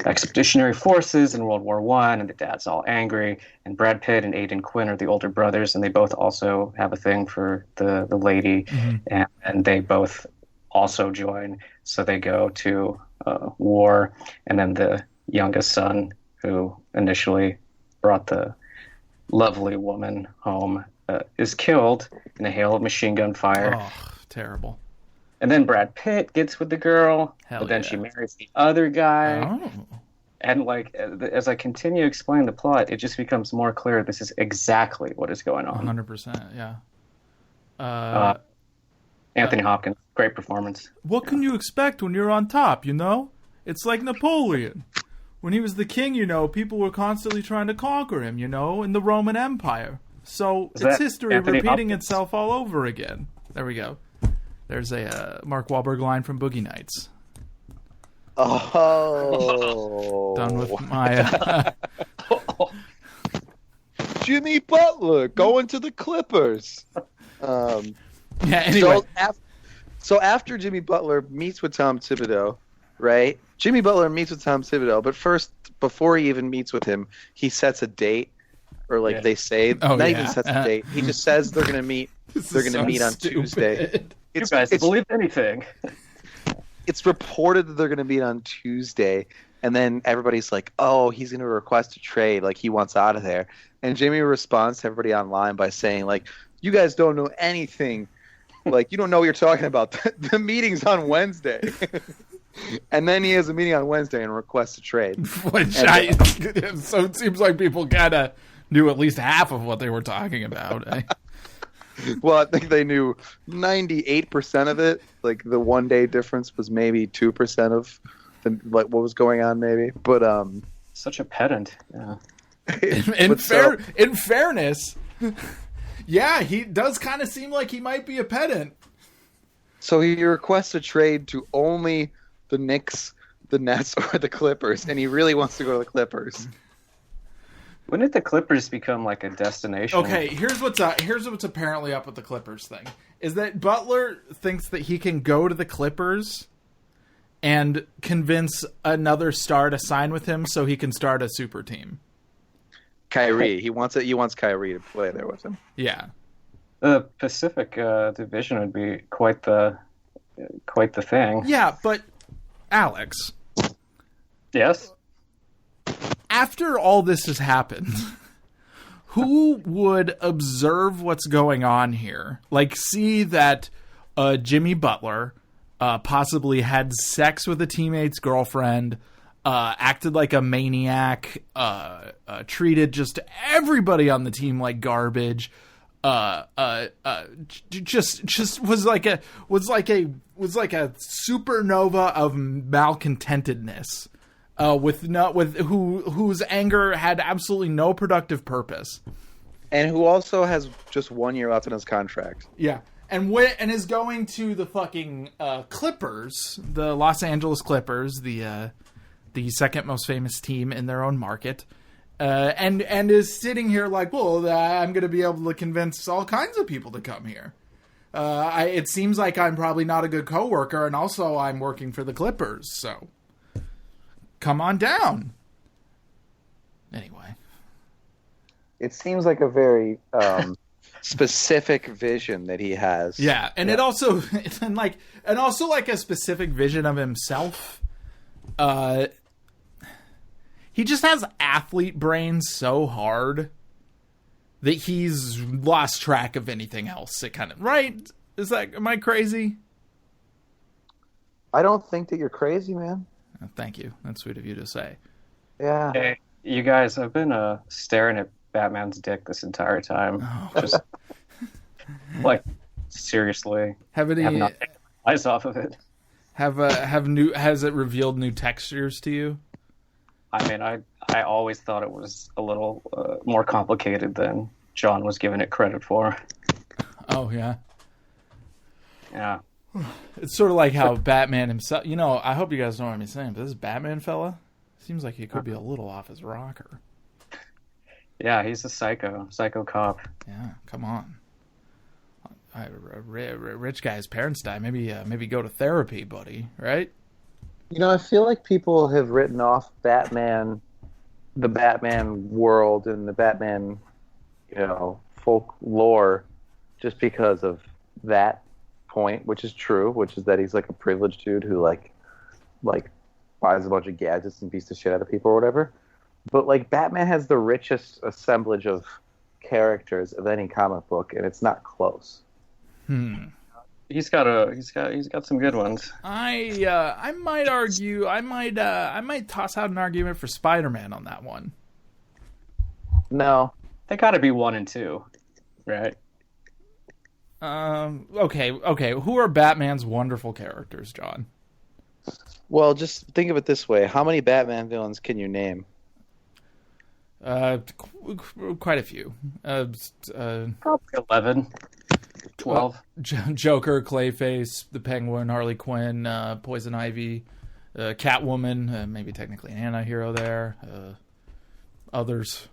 expeditionary forces in World War I, and the dad's all angry. And Brad Pitt and Aidan Quinn are the older brothers, and they both also have a thing for the lady, and they both also join. So they go to war, and then the youngest son, who initially brought the lovely woman home, is killed in a hail of machine gun fire. Oh, terrible. And then Brad Pitt gets with the girl, but then she marries the other guy. Oh. And, like, as I continue to explain the plot, it just becomes more clear this is exactly what is going on. 100%, yeah. Anthony Hopkins, great performance. What can you expect when you're on top, you know? It's like Napoleon. When he was the king, you know, people were constantly trying to conquer him, you know, in the Roman Empire. So it's history Anthony repeating Hopkins? itself all over again. There we go. There's a Mark Wahlberg line from Boogie Nights. Oh. Done with my... Jimmy Butler going to the Clippers. Yeah, anyway. So after Jimmy Butler meets with Tom Thibodeau, right? Jimmy Butler meets with Tom Thibodeau, but first, before he even meets with him, he sets a date, or like they say, even sets a date. He just says they're gonna meet. They're gonna meet on Tuesday. You guys believe anything? It's reported that they're gonna meet on Tuesday, and then everybody's like, "Oh, he's gonna request a trade. Like he wants out of there." And Jimmy responds to everybody online by saying, "Like, you guys don't know anything. Like, you don't know what you're talking about. The meeting's on Wednesday." And then he has a meeting on Wednesday and requests a trade. So it seems like people knew at least half of what they were talking about. Well, I think they knew 98% of it. Like the 1 day difference was maybe 2% of what was going on, maybe. But Such a pedant. Yeah. In fairness, yeah, he does kind of seem like he might be a pedant. So he requests a trade to only the Knicks, the Nets, or the Clippers, and he really wants to go to the Clippers. When did the Clippers become like a destination? Okay, here's what's apparently up with the Clippers thing. Is that Butler thinks that he can go to the Clippers and convince another star to sign with him so he can start a super team. Kyrie, he wants Kyrie to play there with him. Yeah. The Pacific Division would be quite the thing. Yeah, but Alex, Yes. after all this has happened, who would observe what's going on here? Like, see that Jimmy Butler possibly had sex with a teammate's girlfriend, acted like a maniac, treated just everybody on the team like garbage, just was like a supernova of malcontentedness. Whose anger had absolutely no productive purpose, And who also has just 1 year left in his contract. yeah, and is going to the fucking Clippers, the Los Angeles Clippers, the second most famous team in their own market, and is sitting here like, well, I'm going to be able to convince all kinds of people to come here. It seems like I'm probably not a good coworker, and also I'm working for the Clippers, so. Come on down. Anyway. It seems like a very Specific vision that he has. Yeah, and it also like a specific vision of himself. He just has athlete brain so hard that he's lost track of anything else. It kind of right? Am I crazy? I don't think that you're crazy, man. Thank you. That's sweet of you to say. Yeah. Hey, you guys, I've been staring at Batman's dick this entire time. Just like seriously, have not taken my eyes off of it. Has it revealed new textures to you? I mean, I always thought it was a little more complicated than John was giving it credit for. Oh yeah. Yeah. It's sort of like how Batman himself, I hope you guys know what I'm saying, but this Batman fella seems like he could be a little off his rocker. Yeah, he's a psycho cop. Yeah, come on. Rich guy's parents die. Maybe go to therapy, buddy, right? I feel like people have written off Batman, the Batman world and the Batman, folklore just because of that point, which is true, which is that he's like a privileged dude who like buys a bunch of gadgets and beats the shit out of people or whatever. But like Batman has the richest assemblage of characters of any comic book, and it's not close. He's got some good ones. I might argue. I might toss out an argument for Spider-Man on that one. No, They got to be 1 and 2, right? Okay. Who are Batman's wonderful characters, John? Well, just think of it this way. How many Batman villains can you name? Quite a few. Probably 11, 12. Joker, Clayface, the Penguin, Harley Quinn, Poison Ivy, Catwoman, maybe technically an anti-hero there. Others.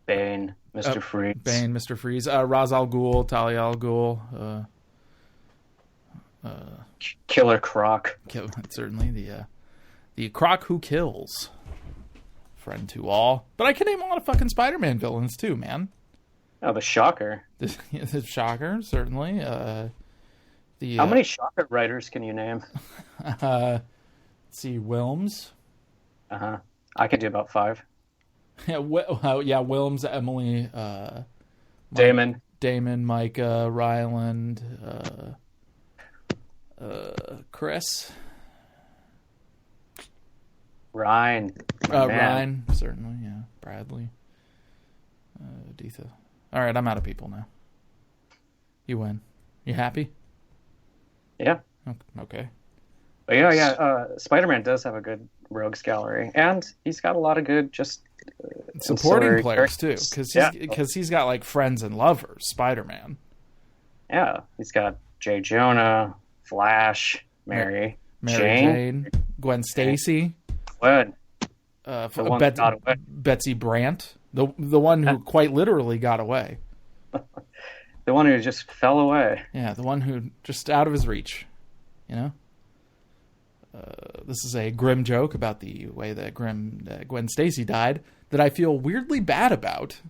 Bane, Mr. Freeze. Ra's al Ghul, Talia al Ghul. Killer Croc. Certainly the Croc who kills. Friend to all. But I can name a lot of fucking Spider-Man villains too, man. Oh, the Shocker. The Shocker, certainly. How many Shocker writers can you name? Let's see, Wilmes. I can do about 5. Yeah, Wilmes, Emily, Damon, Micah, Ryland, Chris, Ryan, Ryan, certainly, yeah, Bradley. Deetha. All right, I'm out of people now. You win. You happy? Yeah. Okay. But yeah. Spider-Man does have a good rogues gallery, and he's got a lot of good just supporting players too, characters. because he's got like friends and lovers. Spider-Man. Yeah, he's got J. Jonah, Flash, Mary Jane, Gwen Stacy, Gwen, Betsy Brandt, the one who quite literally got away. The one who just fell away. Yeah, the one who just out of his reach. You know. This is a grim joke about the way that Gwen Stacy died that I feel weirdly bad about.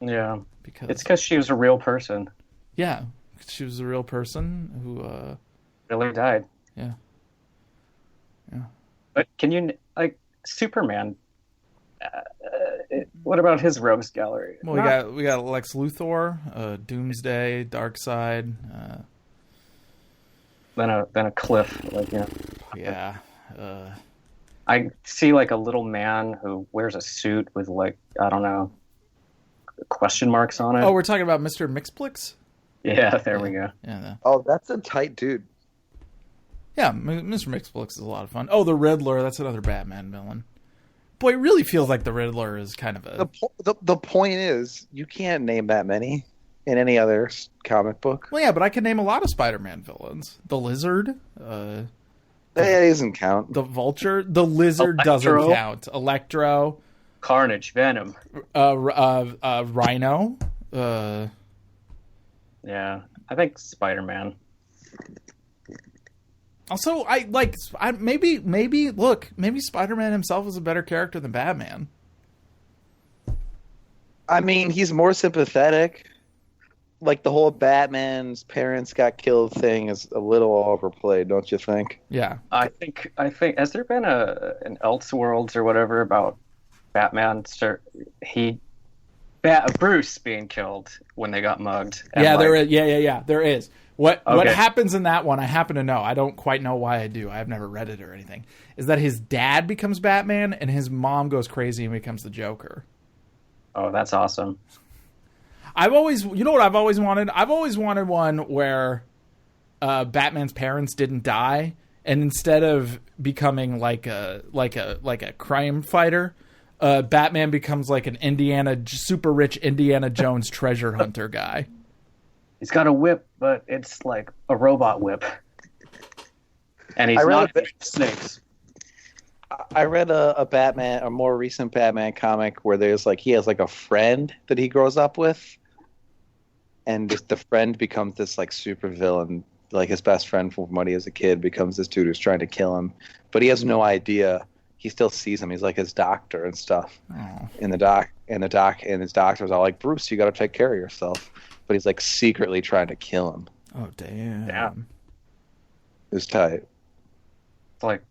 Yeah, because she was a real person. Yeah, she was a real person who really died. Yeah. But can you Superman? What about his rogues gallery? Well, we got Lex Luthor, Doomsday, Darkseid. Then a cliff, Yeah. I see like a little man who wears a suit with I don't know, question marks on it. Oh, we're talking about Mr. Mixplix? Yeah, there we go. Yeah. Oh, that's a tight dude. Yeah, Mr. Mixplix is a lot of fun. Oh, the Riddler, that's another Batman villain. Boy, it really feels like the Riddler is kind of a... The point is, you can't name that many in any other comic book. Well, yeah, but I can name a lot of Spider-Man villains. The Lizard. That doesn't count. The Vulture. The Lizard doesn't count. Electro. Carnage. Venom. Rhino. Yeah, I think Spider-Man. Also, maybe Spider-Man himself is a better character than Batman. I mean, he's more sympathetic. Like the whole Batman's parents got killed thing is a little overplayed, don't you think? Yeah. I think has there been an Elseworlds or whatever about Batman? Bruce being killed when they got mugged. Yeah, there is. Yeah. There is. What happens in that one, I happen to know. I don't quite know why I do. I've never read it or anything. Is that his dad becomes Batman and his mom goes crazy and becomes the Joker. Oh, that's awesome. You know what I've always wanted? I've always wanted one where Batman's parents didn't die, and instead of becoming like a crime fighter, Batman becomes like an super rich Indiana Jones treasure hunter guy. He's got a whip, but it's like a robot whip, and he's not snakes. I read a more recent Batman comic where there's he has a friend that he grows up with, and the friend becomes this super villain. Like his best friend from when he was a kid becomes this dude who's trying to kill him, but he has no idea. He still sees him. He's like his doctor and stuff. Oh. And his doctor's all like, Bruce, you got to take care of yourself. But he's secretly trying to kill him. Oh damn! Yeah, it was tight. It's like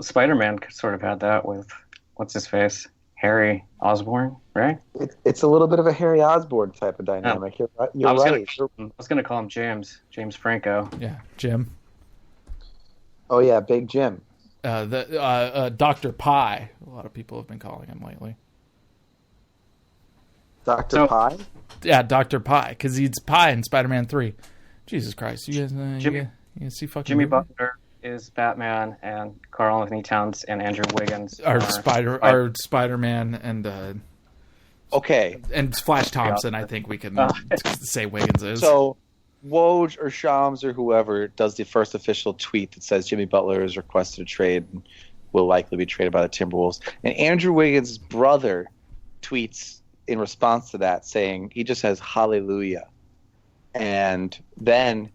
Spider-Man sort of had that with what's his face, Harry Osborn, right? It's a little bit of a Harry Osborn type of dynamic. Yeah. You're right. I was going to call him James Franco. Yeah, Jim. Oh yeah, Big Jim. Dr. Pie. A lot of people have been calling him lately. Dr. Pie? Yeah, Dr. Pie, because he eats pie in Spider-Man 3. Jesus Christ. You guys you see fucking Jimmy Butler is Batman, and Carl Anthony Towns and Andrew Wiggins are Spider-Man and okay. And Flash Thompson, I think we can say Wiggins is. So Woj or Shams or whoever does the first official tweet that says Jimmy Butler has requested a trade and will likely be traded by the Timberwolves. And Andrew Wiggins' brother tweets in response to that saying he just says hallelujah. And then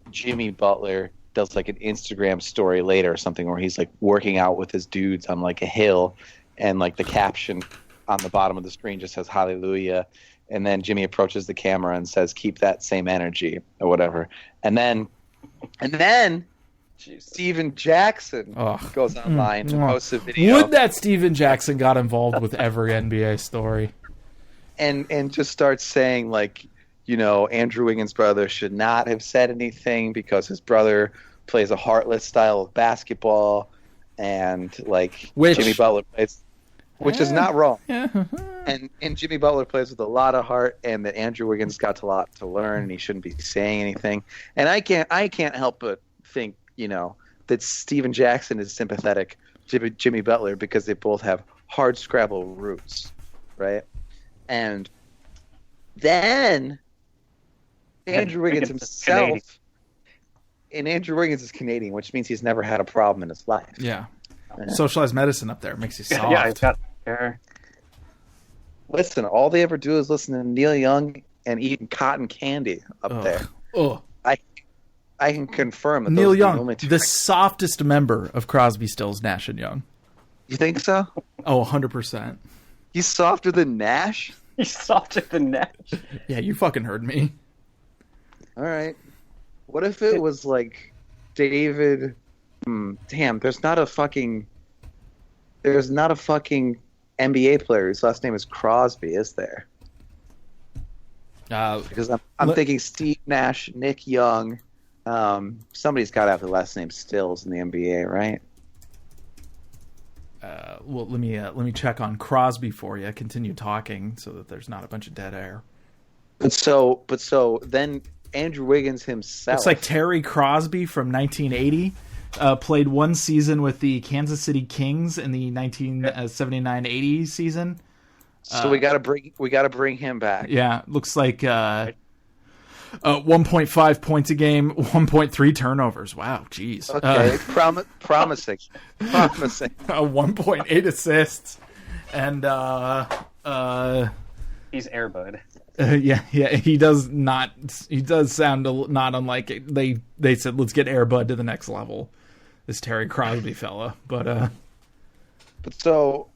Jimmy Butler does an Instagram story later or something where he's working out with his dudes on a hill, and the caption on the bottom of the screen just says hallelujah. And then Jimmy approaches the camera and says, keep that same energy or whatever. And then Steven Jackson goes online to post a video. Would that Steven Jackson got involved with every NBA story. And just starts saying Andrew Wiggins' brother should not have said anything because his brother plays a heartless style of basketball, and Jimmy Butler plays. which is not wrong. Yeah. And Jimmy Butler plays with a lot of heart, and that Andrew Wiggins got a lot to learn, and he shouldn't be saying anything. And I can't help but think, that Steven Jackson is sympathetic to Jimmy Butler because they both have hard scrabble roots, right? And then Andrew Wiggins himself, and Andrew Wiggins is Canadian, which means he's never had a problem in his life. Yeah. Socialized medicine up there makes you soft. Yeah, he's got hair. Listen, all they ever do is listen to Neil Young and eating cotton candy up there. Oh. I can confirm that Neil those Young, moments- the softest member of Crosby, Stills, Nash and Young. You think so? Oh, 100%. He's softer than Nash? He's softer than Nash. Yeah, you fucking heard me. All right. What if it was like David? Damn, there's not a fucking NBA player whose last name is Crosby, is there? Because I'm thinking Steve Nash, Nick Young. Somebody's got to have the last name Stills in the NBA, right? Well, let me check on Crosby for you. Continue talking so that there's not a bunch of dead air. But so then Andrew Wiggins himself. Looks like Terry Crosby from 1980 played one season with the Kansas City Kings in the 1979-80 season. So we got to bring him back. Yeah, looks like 1.5 points a game, 1.3 turnovers. Wow, jeez. Okay, promising. 1.8 assists, and He's Airbud. yeah, he does not. He does sound not unlike it. They said let's get Airbud to the next level. This Terry Crosby fella, but so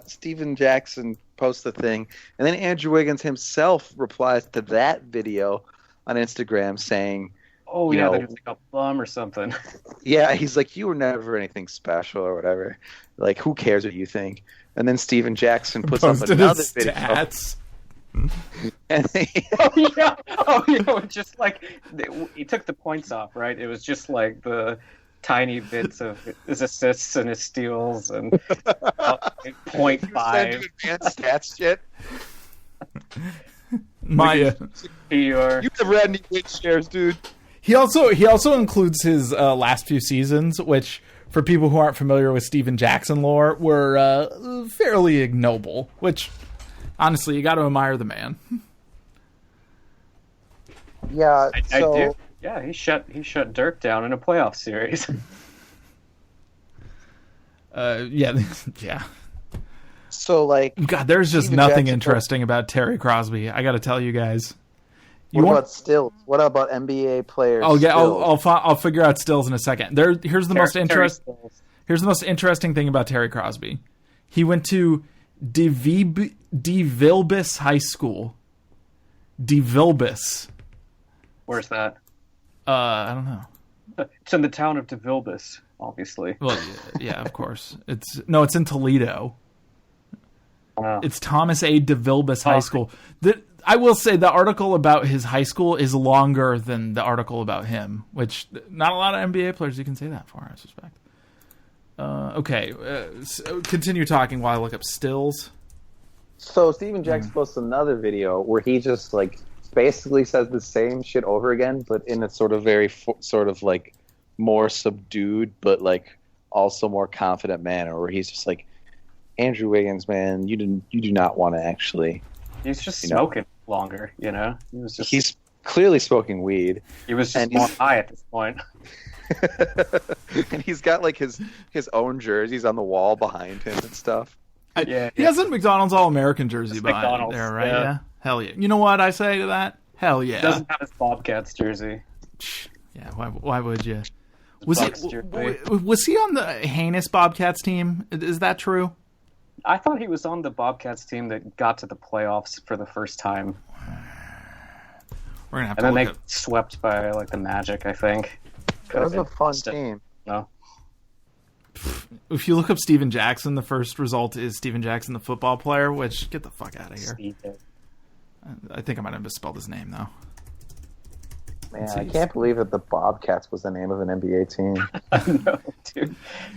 Steven Jackson posts the thing, and then Andrew Wiggins himself replies to that video on Instagram saying, "Oh yeah, there's like a bum or something." Yeah, he's like, "You were never anything special or whatever. Like, who cares what you think?" And then Steven Jackson puts up another video. Stats. And Oh yeah, just like he took the points off, right? It was just like the tiny bits of his assists and his steals and 0.5 advanced stats shit. Maya. You never had any win shares, dude. He also includes his last few seasons, which for people who aren't familiar with Steven Jackson lore were fairly ignoble. Which honestly, you got to admire the man. Yeah, I do. Yeah, he shut Dirk down in a playoff series. Yeah. So like, God, there's just Steven nothing Jackson interesting about Terry Crosby. I got to tell you guys. What about Stills? What about NBA players? Oh yeah, Stills? I'll figure out Stills in a second. Here's the most interesting thing about Terry Crosby. He went to DeVilbiss High School. DeVilbiss. Where's that? I don't know. It's in the town of DeVilbiss, obviously. Well, yeah, of course. It's in Toledo. It's Thomas A. DeVilbiss High School. I will say the article about his high school is longer than the article about him, which not a lot of NBA players you can say that for, I suspect. Okay, so continue talking while I look up Stills. So Steven Jackson posts another video where he just like basically says the same shit over again, but in a sort of very sort of like more subdued, but like also more confident manner, where he's just like, Andrew Wiggins, man, you do not want to actually. He's just smoking longer, He's clearly smoking weed. He was just more high at this point. And he's got like his own jerseys on the wall behind him and stuff. He has a McDonald's All-American jersey behind McDonald's, there, right? Yeah. Hell yeah. You know what I say to that? Hell yeah. He doesn't have his Bobcats jersey. Yeah, why would you? Was he on the heinous Bobcats team? Is that true? I thought he was on the Bobcats team that got to the playoffs for the first time. We're gonna have and to then look they swept by like the Magic, I think. That was a fun team. No. If you look up Steven Jackson, the first result is Steven Jackson, the football player, which, get the fuck out of here. I think I might have misspelled his name, though. Man, I can't believe that the Bobcats was the name of an NBA team. I know, dude.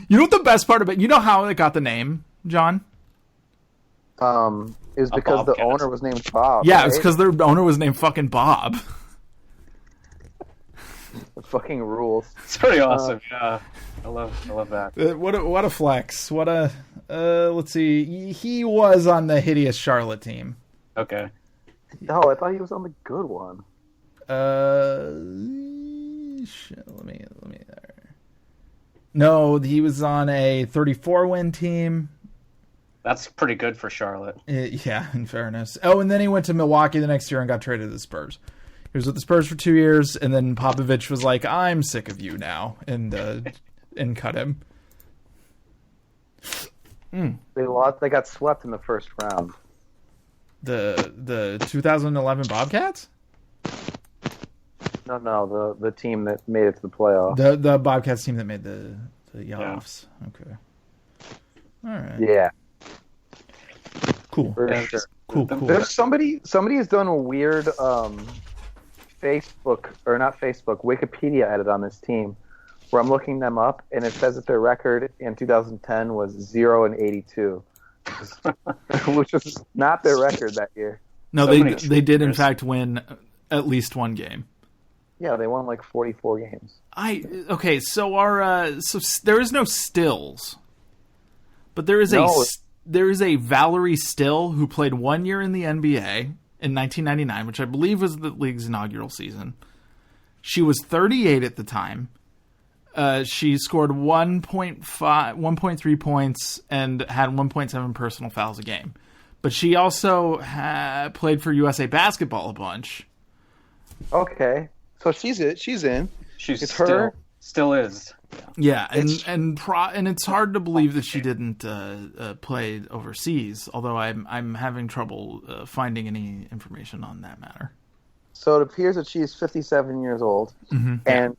You know what the best part about... You know how it got the name, John? It was because the Bobcat. owner was named Bob. Yeah, right? it's because their owner was named fucking Bob. It fucking rules. It's pretty awesome. Yeah, I love that. What a flex. What a let's see. He was on the hideous Charlotte team. Okay. Oh, I thought he was on the good one. Shit, let me. No, he was on a 34-win team. That's pretty good for Charlotte. Yeah, in fairness. Oh, and then he went to Milwaukee the next year and got traded to the Spurs. He was with the Spurs for 2 years, and then Popovich was like, "I'm sick of you now," and cut him. They lost. They got swept in the first round. The 2011 Bobcats? No, the team that made it to the playoff. The Bobcats team that made the playoffs. Yeah. Okay. All right. Yeah. Cool. For sure. Cool. There's somebody has done a weird Facebook, or not Facebook, Wikipedia edit on this team, where I'm looking them up, and it says that their record in 2010 was 0-82, which was not their record that year. No, So many they did in cheaters. fact win at least one game. Yeah, they won like 44 games. So there is no Stills, but there is a Valerie Still who played 1 year in the NBA in 1999, which I believe was the league's inaugural season. She was 38 at the time. She scored 1.3 points and had 1.7 personal fouls a game. But she also played for USA Basketball a bunch. Okay, so she's in. She's It's still her? still is. Yeah, and it's hard to believe that she didn't play overseas. Although I'm having trouble finding any information on that matter. So it appears that she's 57 years old, and then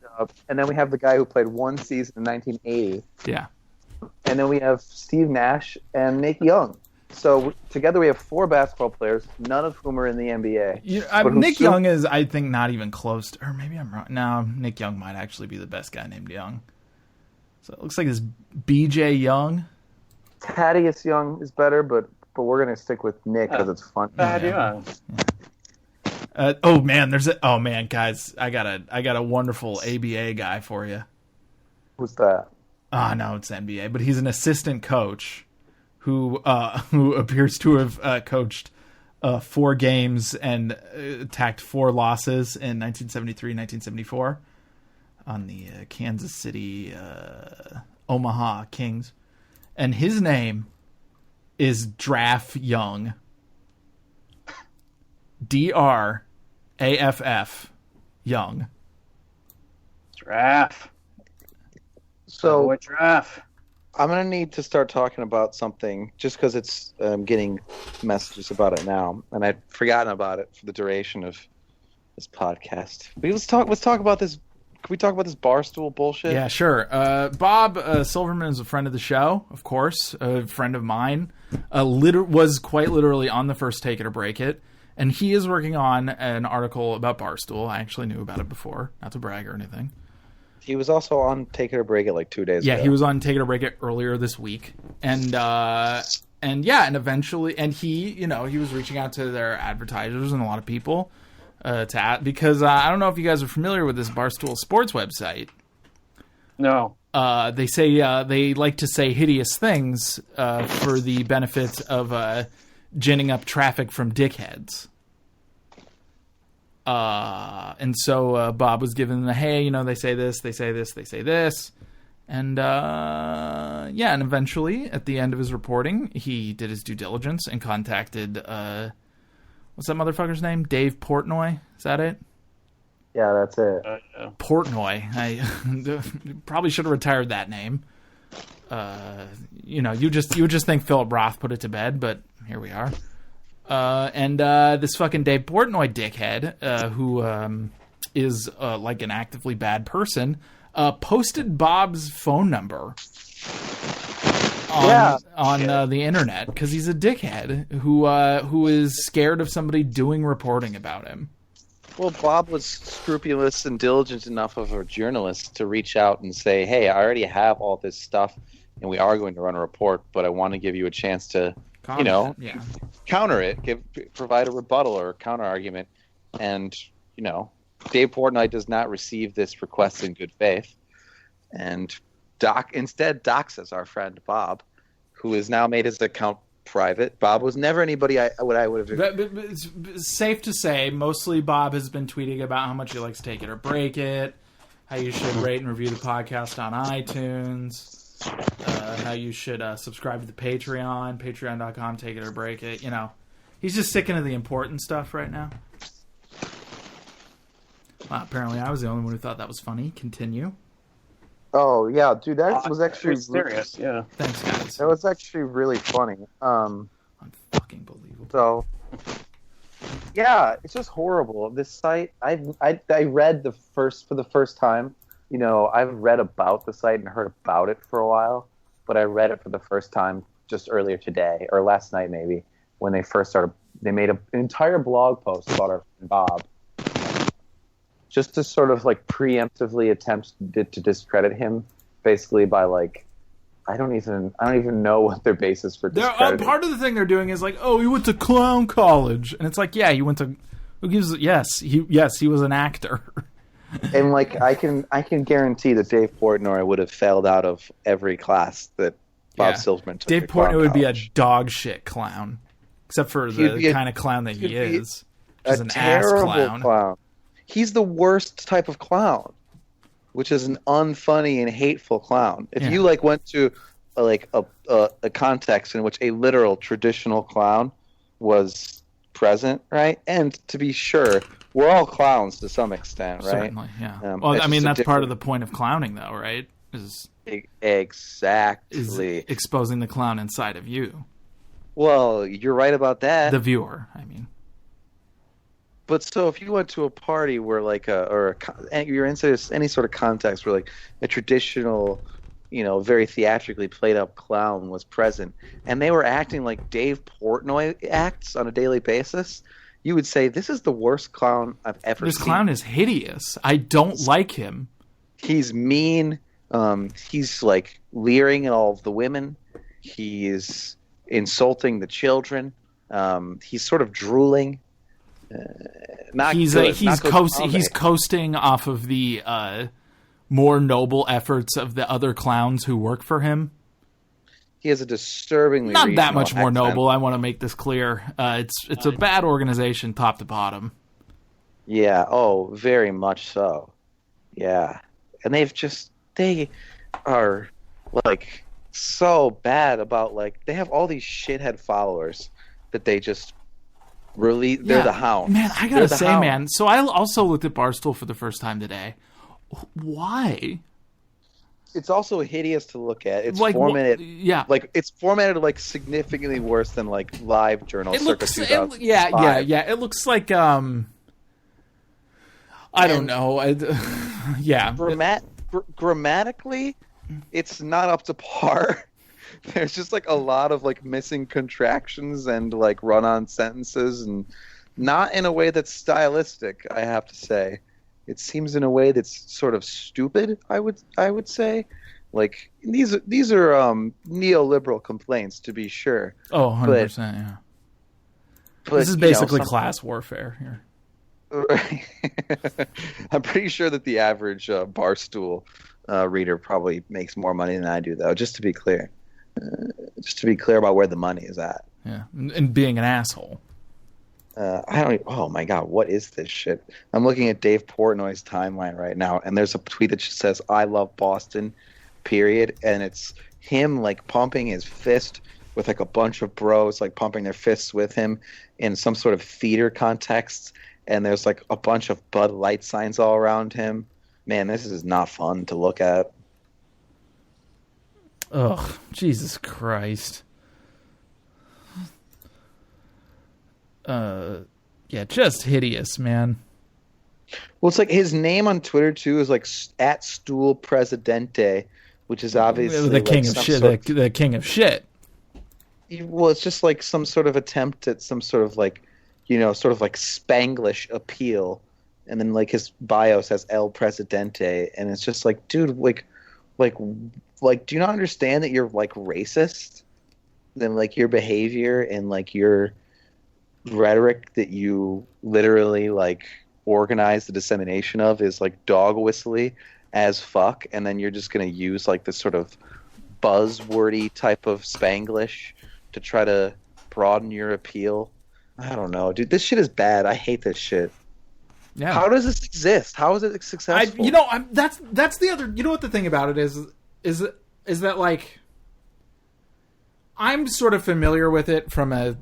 we have the guy who played one season in 1980, Yeah, and then we have Steve Nash and Nick Young. So together we have 4 basketball players, none of whom are in the NBA. But who Nick still- Young is, I think, not even close to, or maybe I'm wrong. No, Nick Young might actually be the best guy named Young. So it looks like this BJ Young. Thaddeus Young is better, but we're gonna stick with Nick because it's fun. Yeah. Oh man, guys, I got a wonderful ABA guy for you. Who's that? Ah, no, it's NBA, but he's an assistant coach who appears to have coached 4 games and tacked 4 losses in 1973, 1974 on the Kansas City Omaha Kings, and his name is Draff Young. DRAFF Young. Draft. So Boy, draft. I'm going to need to start talking about something just because it's getting messages about it now, and I'd forgotten about it for the duration of this podcast. But let's talk about this. Can we talk about this Barstool bullshit? Yeah, sure. Bob Silverman is a friend of the show, of course, a friend of mine. Was quite literally on the first Take It or Break It, and he is working on an article about Barstool. I actually knew about it before, not to brag or anything. He was also on Take It or Break It like 2 days ago. Yeah, he was on Take It or Break It earlier this week, and eventually, and he was reaching out to their advertisers and a lot of people because I don't know if you guys are familiar with this Barstool Sports website. No. They say they like to say hideous things for the benefit of ginning up traffic from dickheads. And so Bob was given the, hey, they say this, they say this, they say this. And and eventually, at the end of his reporting, he did his due diligence and contacted, what's that motherfucker's name? Dave Portnoy? Is that it? yeah, that's it. Portnoy. I probably should have retired that name. You would just think Philip Roth put it to bed, but here we are. And this fucking Dave Portnoy dickhead, who is like an actively bad person, posted Bob's phone number on the internet because he's a dickhead who is scared of somebody doing reporting about him. Well, Bob was scrupulous and diligent enough of a journalist to reach out and say, hey, I already have all this stuff, and we are going to run a report, but I want to give you a chance to counter it, provide a rebuttal or a counter argument. And, Dave Portnoy does not receive this request in good faith. And instead doxes our friend Bob, who has now made his account private. Bob was never anybody I would have... It's safe to say, mostly Bob has been tweeting about how much he likes Take It or Break It, how you should rate and review the podcast on iTunes, how you should subscribe to the patreon.com, Take It or Break It. He's just sticking to the important stuff right now. Well, apparently I was the only one who thought that was funny. Continue. Oh, yeah, dude, that was actually... serious, yeah. Thanks, guys. That was actually really funny. Unfucking believable. So, yeah, it's just horrible. This site, I read for the first time. I've read about the site and heard about it for a while, but I read it for the first time just earlier today, or last night maybe, when they first started. They made an entire blog post about our friend Bob, just to sort of preemptively attempt to discredit him, basically by I don't even know what their basis for discrediting. Part of the thing they're doing is he went to clown college, and it's yeah, he went to. Who gives? Yes, he was an actor. And I can guarantee that Dave Portnoy would have failed out of every class that Bob Silverman took. Dave Portnoy would be a dog shit clown, except for the kind of clown that he is. He's an ass clown. He's the worst type of clown, which is an unfunny and hateful clown. If you went to a context in which a literal traditional clown was present, right? And to be sure, we're all clowns to some extent, right? Certainly, yeah. That's part of the point of clowning, though, right? Exactly. Is exposing the clown inside of you. Well, you're right about that. The viewer, I mean. But so if you went to a party where you're in any sort of context where a traditional, very theatrically played up clown was present, and they were acting like Dave Portnoy acts on a daily basis, you would say this is the worst clown I've ever seen. This clown is hideous. I don't like him. He's mean. He's leering at all of the women. He's insulting the children. He's sort of drooling. He's coasting off of the more noble efforts of the other clowns who work for him. He has a disturbingly not that much more noble. I want to make this clear. It's a bad organization, top to bottom. Yeah. Oh, very much so. Yeah, and they are so bad about they have all these shithead followers that they just. Really, they're the hound. Man, I gotta say, man. So I also looked at Barstool for the first time today. Why? It's also hideous to look at. It's formatted. Yeah. It's formatted significantly worse than Live Journal. It looks. Yeah. It looks like I don't know. Yeah. Grammatically, it's not up to par. There's just a lot of missing contractions and run-on sentences, and not in a way that's stylistic, I have to say. It seems in a way that's sort of stupid, I would say. These are neoliberal complaints, to be sure. Oh, 100%, yeah. But, this is basically class warfare here. I'm pretty sure that the average Barstool reader probably makes more money than I do, though, just to be clear. Just to be clear about where the money is at. Yeah, and being an asshole. Oh my God, what is this shit? I'm looking at Dave Portnoy's timeline right now, and there's a tweet that just says, "I love Boston," period. And it's him pumping his fist with a bunch of bros pumping their fists with him in some sort of theater context. And there's a bunch of Bud Light signs all around him. Man, this is not fun to look at. Ugh, Jesus Christ. Yeah, just hideous, man. Well, it's his name on Twitter too is at Stool Presidente, which is obviously the king of shit. The king of shit. Well, it's just some sort of attempt at some sort of Spanglish appeal, and then his bio says El Presidente, and it's just dude, do you not understand that you're racist? then like your behavior and like your rhetoric that you literally like organize the dissemination of is like dog whistly as fuck, and then you're just going to use like this sort of buzzwordy type of Spanglish to try to broaden your appeal. I don't know, dude. This shit is bad. I hate this shit. Yeah. How does this exist? How is it successful? That's the other. You know what the thing about it is that like I'm sort of familiar with it from a.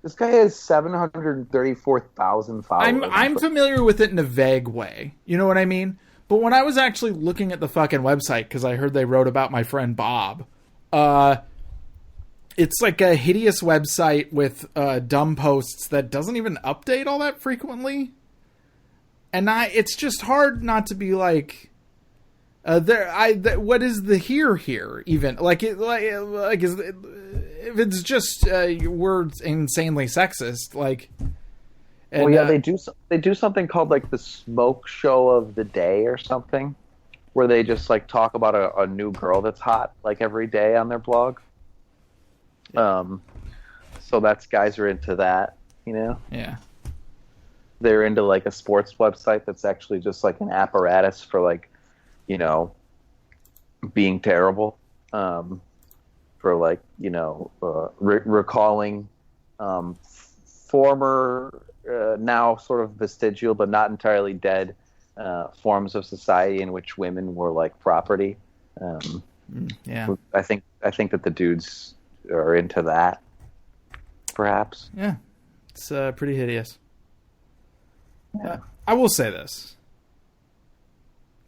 This guy has 734,000 followers. I'm familiar with it in a vague way. You know what I mean? But when I was actually looking at the fucking website, because I heard they wrote about my friend Bob, it's like a hideous website with dumb posts that doesn't even update all that frequently. And it's just hard not to be like, what is the here even? Like if it's just words insanely sexist, like. And, well, yeah, they do something called like the smoke show of the day or something, where they just like talk about a new girl that's hot like every day on their blog. So that's guys are into that, you know. Yeah. They're into like a sports website that's actually just like an apparatus for like, you know, being terrible, for like, you know, recalling former. Now sort of vestigial but not entirely dead forms of society in which women were like property. Yeah, I think that the dudes are into that, perhaps. Yeah, it's pretty hideous. Yeah. I will say this: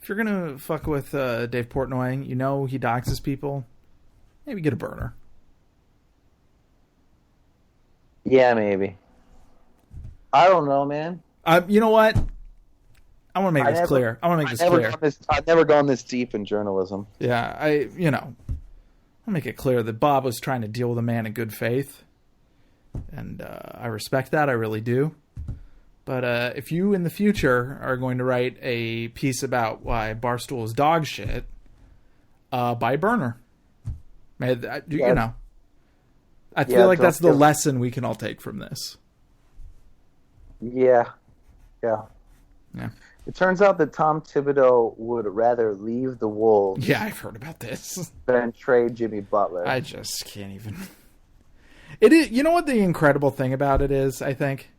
if you're gonna fuck with Dave Portnoy, you know he doxes people. Maybe get a burner. Yeah, maybe. I don't know, man. You know what? I want to make this clear. I've never gone this deep in journalism. Yeah, I'll make it clear that Bob was trying to deal with a man in good faith. And I respect that. I really do. But if you in the future are going to write a piece about why Barstool is dog shit, buy a burner. I feel like that's the lesson we can all take from this. Yeah. It turns out that Tom Thibodeau would rather leave the Wolves. Yeah, I've heard about this. Than trade Jimmy Butler. I just can't even. It is. You know what the incredible thing about it is? I think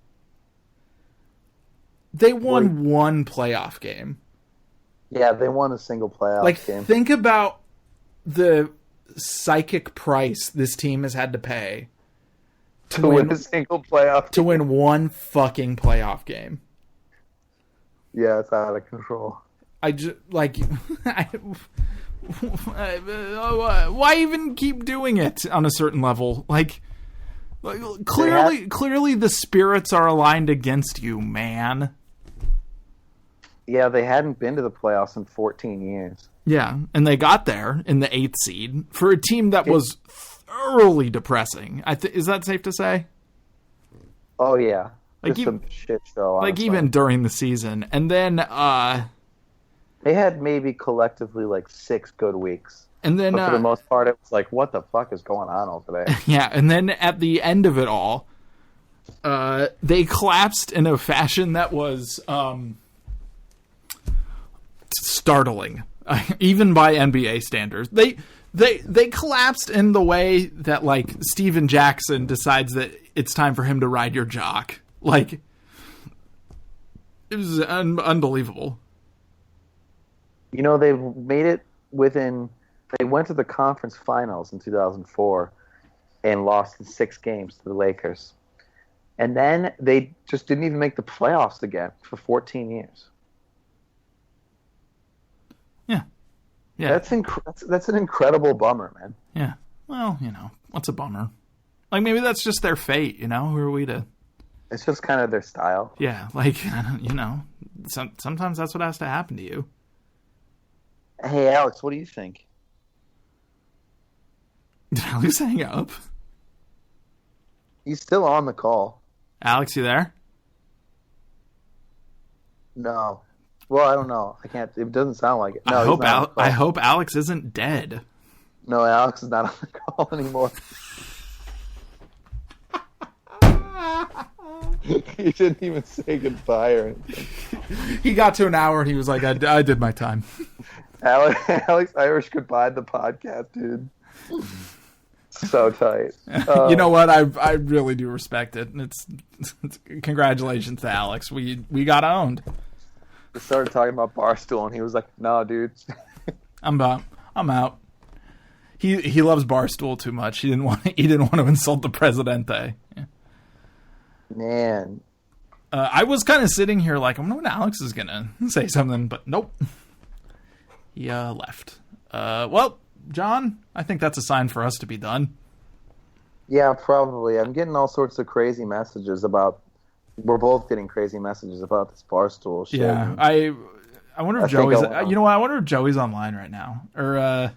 they won one playoff game. Yeah, they won a single playoff game. Think about the psychic price this team has had to pay. To win a single playoff game. To win one fucking playoff game. Yeah, it's out of control. I just, like... why even keep doing it on a certain level? Like clearly the spirits are aligned against you, man. Yeah, they hadn't been to the playoffs in 14 years. Yeah, and they got there in the 8th seed for a team that was... thoroughly depressing. Is that safe to say? Oh yeah, like just a shit show. Honestly. Like even during the season, and then they had maybe collectively like 6 good weeks, and then but for the most part, it was like, what the fuck is going on over there? Yeah, and then at the end of it all, they collapsed in a fashion that was startling, even by NBA standards. They collapsed in the way that, like, Steven Jackson decides that it's time for him to ride your jock. Like, it was unbelievable. You know, they've made it within... They went to the conference finals in 2004 and lost in 6 games to the Lakers. And then they just didn't even make the playoffs again for 14 years. Yeah, that's an incredible bummer, man. Yeah, well, you know, what's a bummer? Like, maybe that's just their fate, you know? Who are we to... It's just kind of their style. Yeah, like, you know, sometimes that's what has to happen to you. Hey, Alex, what do you think? Did Alex hang up? He's still on the call. Alex, you there? No. Well, I don't know. I can't. It doesn't sound like it. No, I hope Alex isn't dead. No, Alex is not on the call anymore. He didn't even say goodbye or anything. He got to an hour and he was like, I did my time. Alex Irish goodbye the podcast, dude. So tight. You know what? I really do respect it. It's congratulations to Alex. We got owned. We started talking about Barstool and he was like, "No, dude." I'm out. He loves Barstool too much. He didn't want to insult the Presidente. Yeah. Man. I was kind of sitting here like, I wonder when Alex is gonna say something, but nope. He left. Well, John, I think that's a sign for us to be done. Yeah, probably. I'm getting all sorts of crazy messages about. We're both getting crazy messages about this Barstool shit. Yeah, I wonder if Joey's. You know what? I wonder if Joey's online right now. Or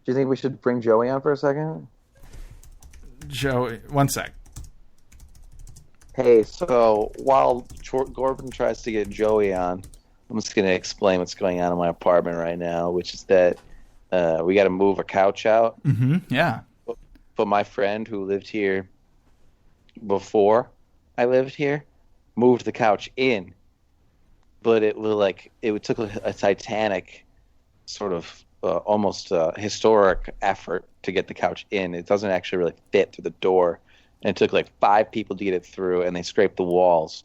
do you think we should bring Joey on for a second? Joey, one sec. Hey, so while Corbin tries to get Joey on, I'm just going to explain what's going on in my apartment right now, which is that we got to move a couch out. Mm-hmm. Yeah. But my friend who lived here before I lived here moved the couch in, but it took a titanic sort of almost historic effort to get the couch in. It doesn't actually really fit through the door. And it took like 5 people to get it through, and they scraped the walls.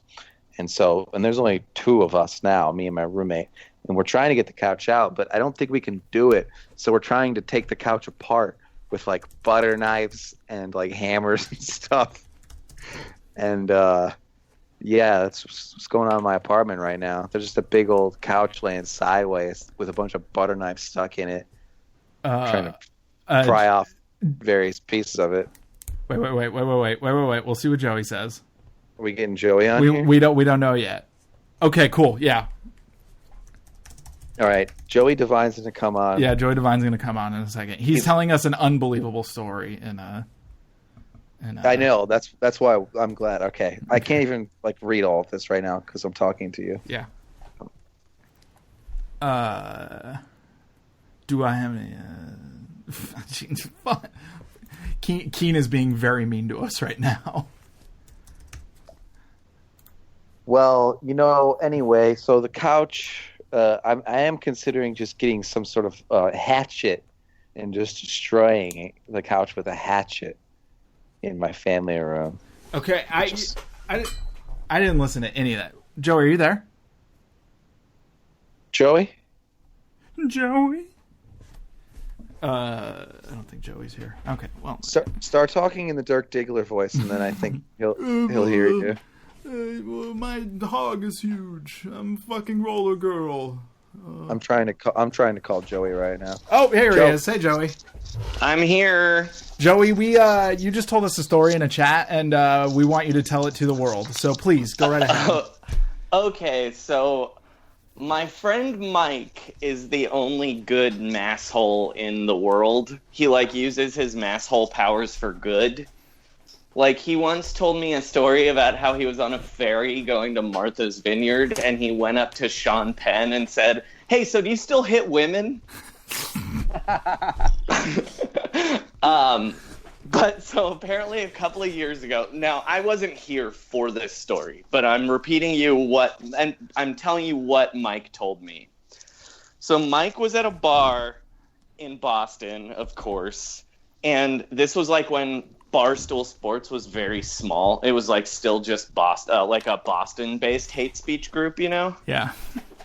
And there's only 2 of us now, me and my roommate. And we're trying to get the couch out, but I don't think we can do it. So we're trying to take the couch apart with like butter knives and like hammers and stuff. And yeah, that's what's going on in my apartment right now. There's just a big old couch laying sideways with a bunch of butter knives stuck in it. Trying to pry off various pieces of it. Wait. We'll see what Joey says. Are we getting Joey on here? We don't know yet. Okay, cool. Yeah. All right. Joey Devine's going to come on. Yeah, Joey Devine's going to come on in a second. He's telling us an unbelievable story I know. That's why I'm glad. Okay. I can't even like read all of this right now because I'm talking to you. Yeah. Do I have any? Keen is being very mean to us right now. Well, anyway, so the couch, I am considering just getting some sort of hatchet and just destroying the couch with a hatchet in my family room. Okay, I didn't listen to any of that. Joey, are you there? Joey? I don't think Joey's here. Okay, well, start talking in the Dirk Diggler voice, and then I think he'll hear you. Well, my hog is huge. I'm fucking roller girl. I'm trying to call Joey right now. Oh, here he is. Hey, Joey. I'm here. Joey, you just told us a story in a chat, and we want you to tell it to the world. So please go right ahead. Okay, so my friend Mike is the only good masshole in the world. He uses his masshole powers for good. He once told me a story about how he was on a ferry going to Martha's Vineyard, and he went up to Sean Penn and said, "Hey, so do you still hit women?" But so apparently a couple of years ago, now I wasn't here for this story, but I'm repeating and I'm telling you what Mike told me. So Mike was at a bar in Boston, of course, and this was when Barstool Sports was very small. It was still just Boston, a Boston-based hate speech group, Yeah.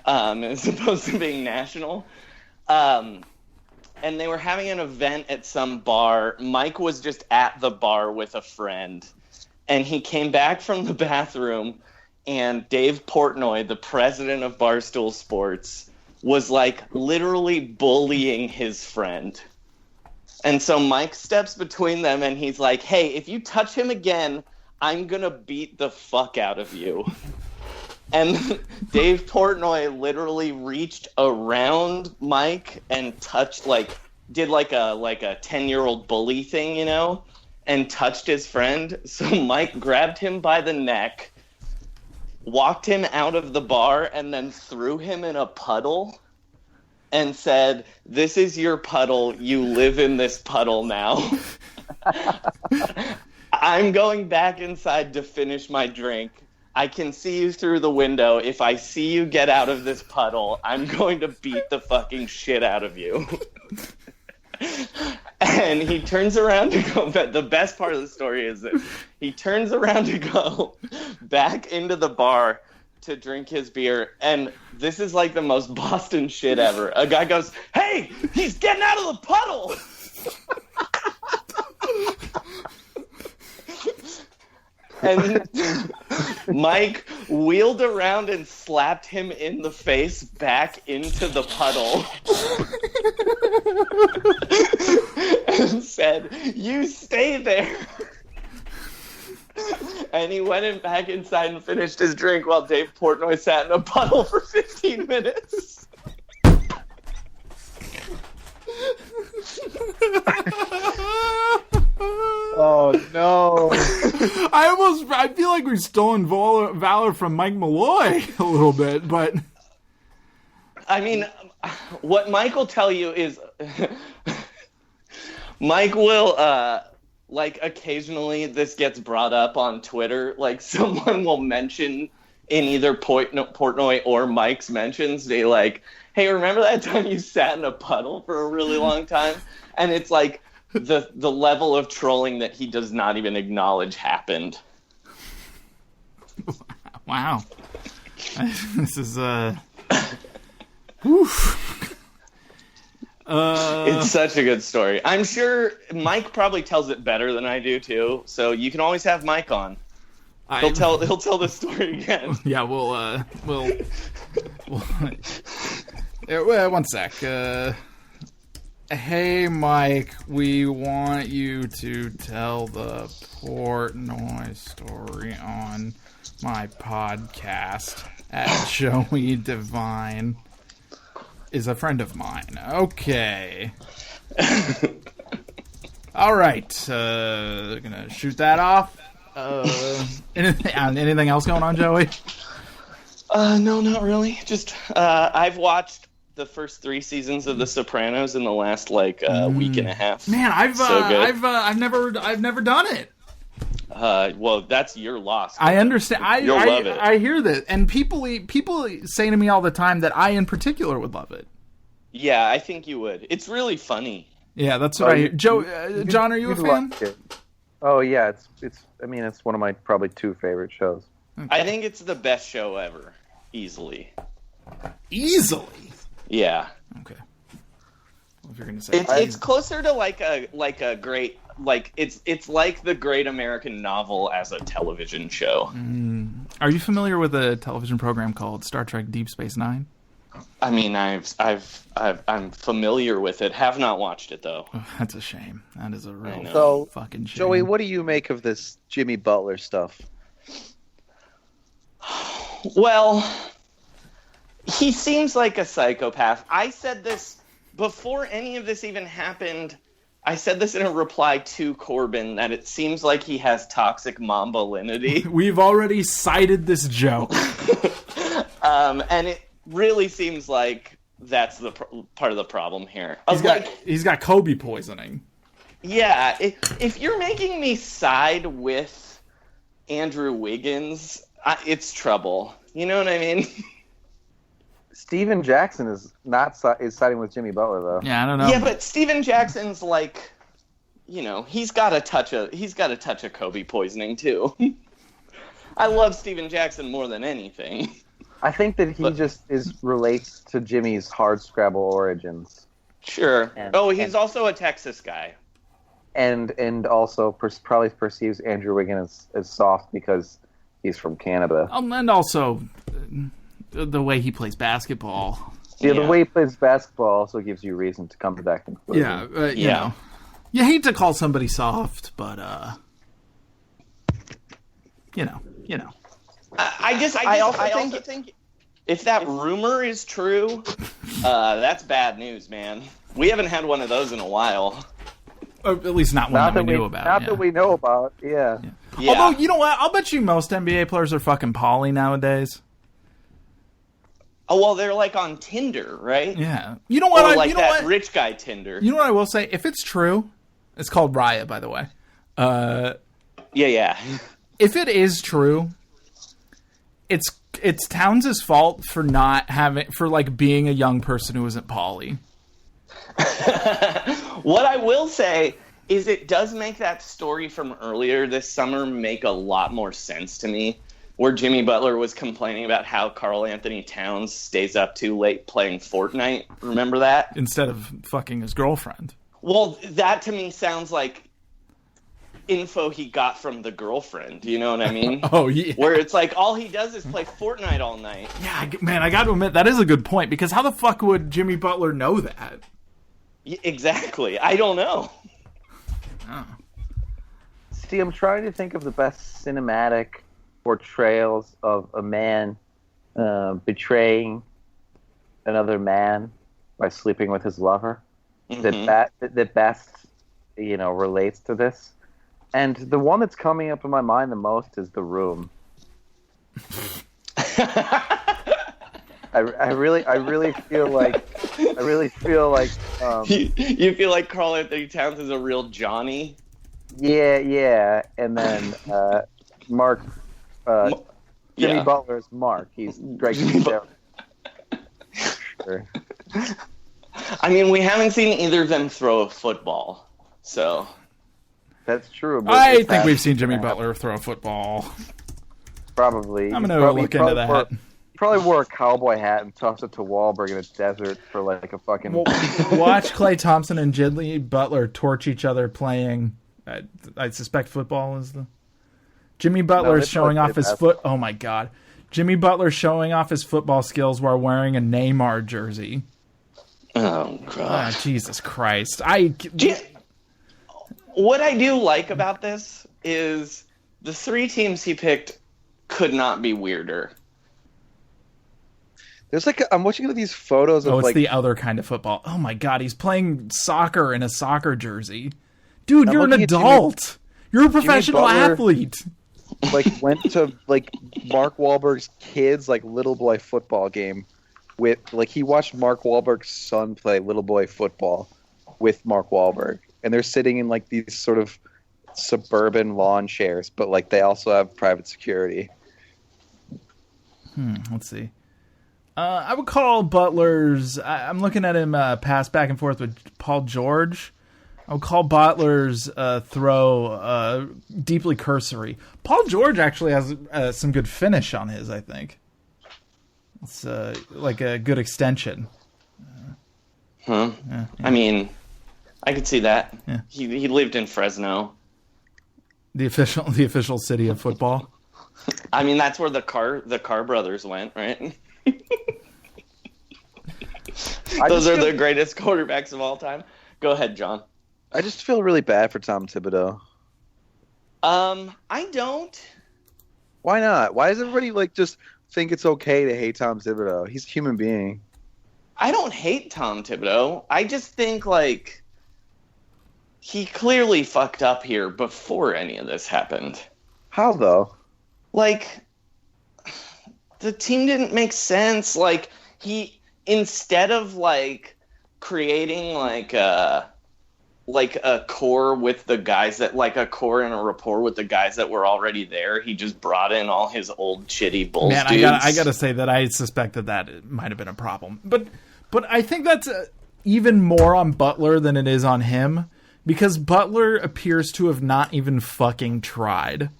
As opposed to being national. And they were having an event at some bar. Mike was just at the bar with a friend. And he came back from the bathroom, and Dave Portnoy, the president of Barstool Sports, was literally bullying his friend. And so Mike steps between them, and he's like, "Hey, if you touch him again, I'm going to beat the fuck out of you." And Dave Portnoy literally reached around Mike and touched, did a 10-year-old bully thing, and touched his friend. So Mike grabbed him by the neck, walked him out of the bar, and then threw him in a puddle. and said, "This is your puddle. You live in this puddle now." I'm going back inside to finish my drink. I can see you through the window. If I see you get out of this puddle, I'm going to beat the fucking shit out of you. And he turns around to go, but the best part of the story is this. He turns around to go back into the bar to drink his beer, and this is like the most Boston shit ever. A guy goes, "Hey, he's getting out of the puddle!" And Mike wheeled around and slapped him in the face back into the puddle. And said, "You stay there." And he went back inside and finished his drink while Dave Portnoy sat in a puddle for 15 minutes. Oh no! I feel like we've stolen valor from Mike Malloy a little bit, but I mean, what Mike will tell you is, Mike will like occasionally this gets brought up on Twitter. Like someone will mention in either Portnoy or Mike's mentions, they like, "Hey, remember that time you sat in a puddle for a really long time?" And it's like the level of trolling that he does not even acknowledge happened. Wow. This is Oof. It's such a good story. I'm sure Mike probably tells it better than I do too. So you can always have Mike on. He'll tell the story again. Yeah, we'll one sec. Hey, Mike, we want you to tell the Portnoy story on my podcast at Joey Devine. Is a friend of mine. Okay. All right. Gonna shoot that off. Anything else going on, Joey? No, not really. Just I've watched the first 3 seasons of The Sopranos in the last week and a half. Man, I've never done it. Well, that's your loss. I understand. You'll love it. I hear that, and people say to me all the time that I, in particular, would love it. Yeah, I think you would. It's really funny. Yeah, that's what I hear. John, are you a fan? Like it. Oh yeah, it's. I mean, it's one of my probably 2 favorite shows. Okay. I think it's the best show ever, easily. Easily. Yeah. Okay. Well, if you're gonna say it's closer to like a great it's like the Great American Novel as a television show. Are you familiar with a television program called Star Trek Deep Space Nine? I mean, I'm familiar with it. Have not watched it though. Oh, that's a shame. That is a real fucking shame. Joey, what do you make of this Jimmy Butler stuff? Well, he seems like a psychopath. I said this before any of this even happened. I said this in a reply to Corbin, that it seems like he has toxic mambolinity. We've already cited this joke. And it really seems like that's the part of the problem here. He's got Kobe poisoning. Yeah, if you're making me side with Andrew Wiggins, it's trouble. You know what I mean? Steven Jackson is siding with Jimmy Butler though. Yeah, I don't know. Yeah, but Steven Jackson's like, he's got a touch of Kobe poisoning too. I love Steven Jackson more than anything. I think that he relates to Jimmy's hardscrabble origins. Sure. He's also a Texas guy. And also probably perceives Andrew Wiggins as soft because he's from Canada. And also the way he plays basketball. Yeah, the way he plays basketball also gives you reason to come to that conclusion. Yeah, you know. You hate to call somebody soft, but you know. I also think if that rumor is true, that's bad news, man. We haven't had one of those in a while. Or at least not one that we knew about. Not that we know about, yeah. Although, you know what? I'll bet you most NBA players are fucking poly nowadays. Oh, well, they're like on Tinder, right? Yeah. You know what? Or like you know that what? rich guy Tinder. You know what I will say? If it's true, it's called Raya, by the way. Yeah. If it is true, it's Towns' fault for being a young person who isn't poly. What I will say is it does make that story from earlier this summer make a lot more sense to me, where Jimmy Butler was complaining about how Karl Anthony Towns stays up too late playing Fortnite. Remember that? Instead of fucking his girlfriend. Well, that to me sounds like info he got from the girlfriend. You know what I mean? Oh, yeah. Where it's like all he does is play Fortnite all night. Yeah, man, I got to admit, that is a good point, because how the fuck would Jimmy Butler know that? Exactly. I don't know. Oh. See, I'm trying to think of the best cinematic portrayals of a man betraying another man by sleeping with his lover that best, relates to this. And the one that's coming up in my mind the most is The Room. I really feel like you feel like Karl Anthony Towns is a real Johnny. Yeah, and then Mark Jimmy Butler is Mark. He's Greg. Sure. I mean, we haven't seen either of them throw a football, so that's true. But I think we've seen Jimmy Butler throw a football. Probably. I'm gonna look into that. Probably wore a cowboy hat and tossed it to Wahlberg in a desert for like a fucking. Watch Klay Thompson and Jimmy Butler torch each other playing. I suspect football is the. Jimmy Butler showing off his foot. Oh my God, Jimmy Butler showing off his football skills while wearing a Neymar jersey. Oh God! Jesus Christ! What I do like about this is the three teams he picked could not be weirder. There's I'm watching these photos of it's the other kind of football. Oh my God, he's playing soccer in a soccer jersey. Dude, you're an adult. You're a professional athlete. Went to Mark Wahlberg's kids little boy football game with he watched Mark Wahlberg's son play little boy football with Mark Wahlberg, and they're sitting in these sort of suburban lawn chairs, but they also have private security. Let's see. I would call Butler's. I'm looking at him pass back and forth with Paul George. I would call Butler's throw deeply cursory. Paul George actually has some good finish on his, I think. It's like a good extension. Yeah. I mean, I could see that. Yeah. He lived in Fresno. The official city of football. I mean, that's where the Carr brothers went, right? Those are the greatest quarterbacks of all time. Go ahead, John. I just feel really bad for Tom Thibodeau. I don't. Why not? Why does everybody just think it's okay to hate Tom Thibodeau? He's a human being. I don't hate Tom Thibodeau. I just think he clearly fucked up here before any of this happened. How though? The team didn't make sense. He instead of creating a core with the guys that a core and a rapport with the guys that were already there, he just brought in all his old shitty Bulls dudes. I gotta say that I suspect that it might have been a problem, but I think that's even more on Butler than it is on him, because Butler appears to have not even fucking tried.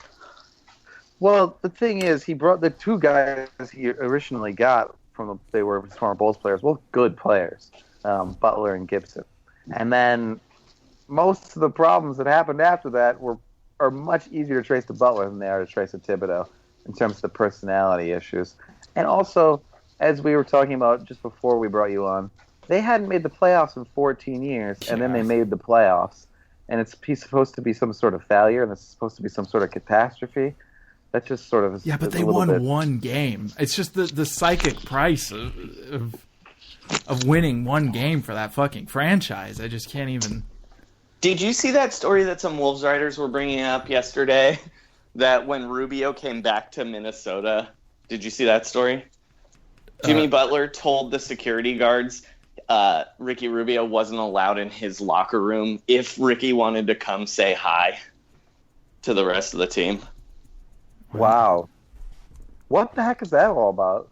Well, the thing is, he brought the two guys he originally got they were former Bulls players, both good players, Butler and Gibson. And then most of the problems that happened after that are much easier to trace to Butler than they are to trace to Thibodeau in terms of the personality issues. And also, as we were talking about just before we brought you on, they hadn't made the playoffs in 14 years, and then they made the playoffs. And it's supposed to be some sort of failure, and it's supposed to be some sort of catastrophe. That's just sort of but they won one game. It's just the psychic price of winning one game for that fucking franchise. I just can't even. Did you see that story that some Wolves writers were bringing up yesterday? That when Rubio came back to Minnesota, did you see that story? Jimmy Butler told the security guards Ricky Rubio wasn't allowed in his locker room if Ricky wanted to come say hi to the rest of the team. Wow. What the heck is that all about?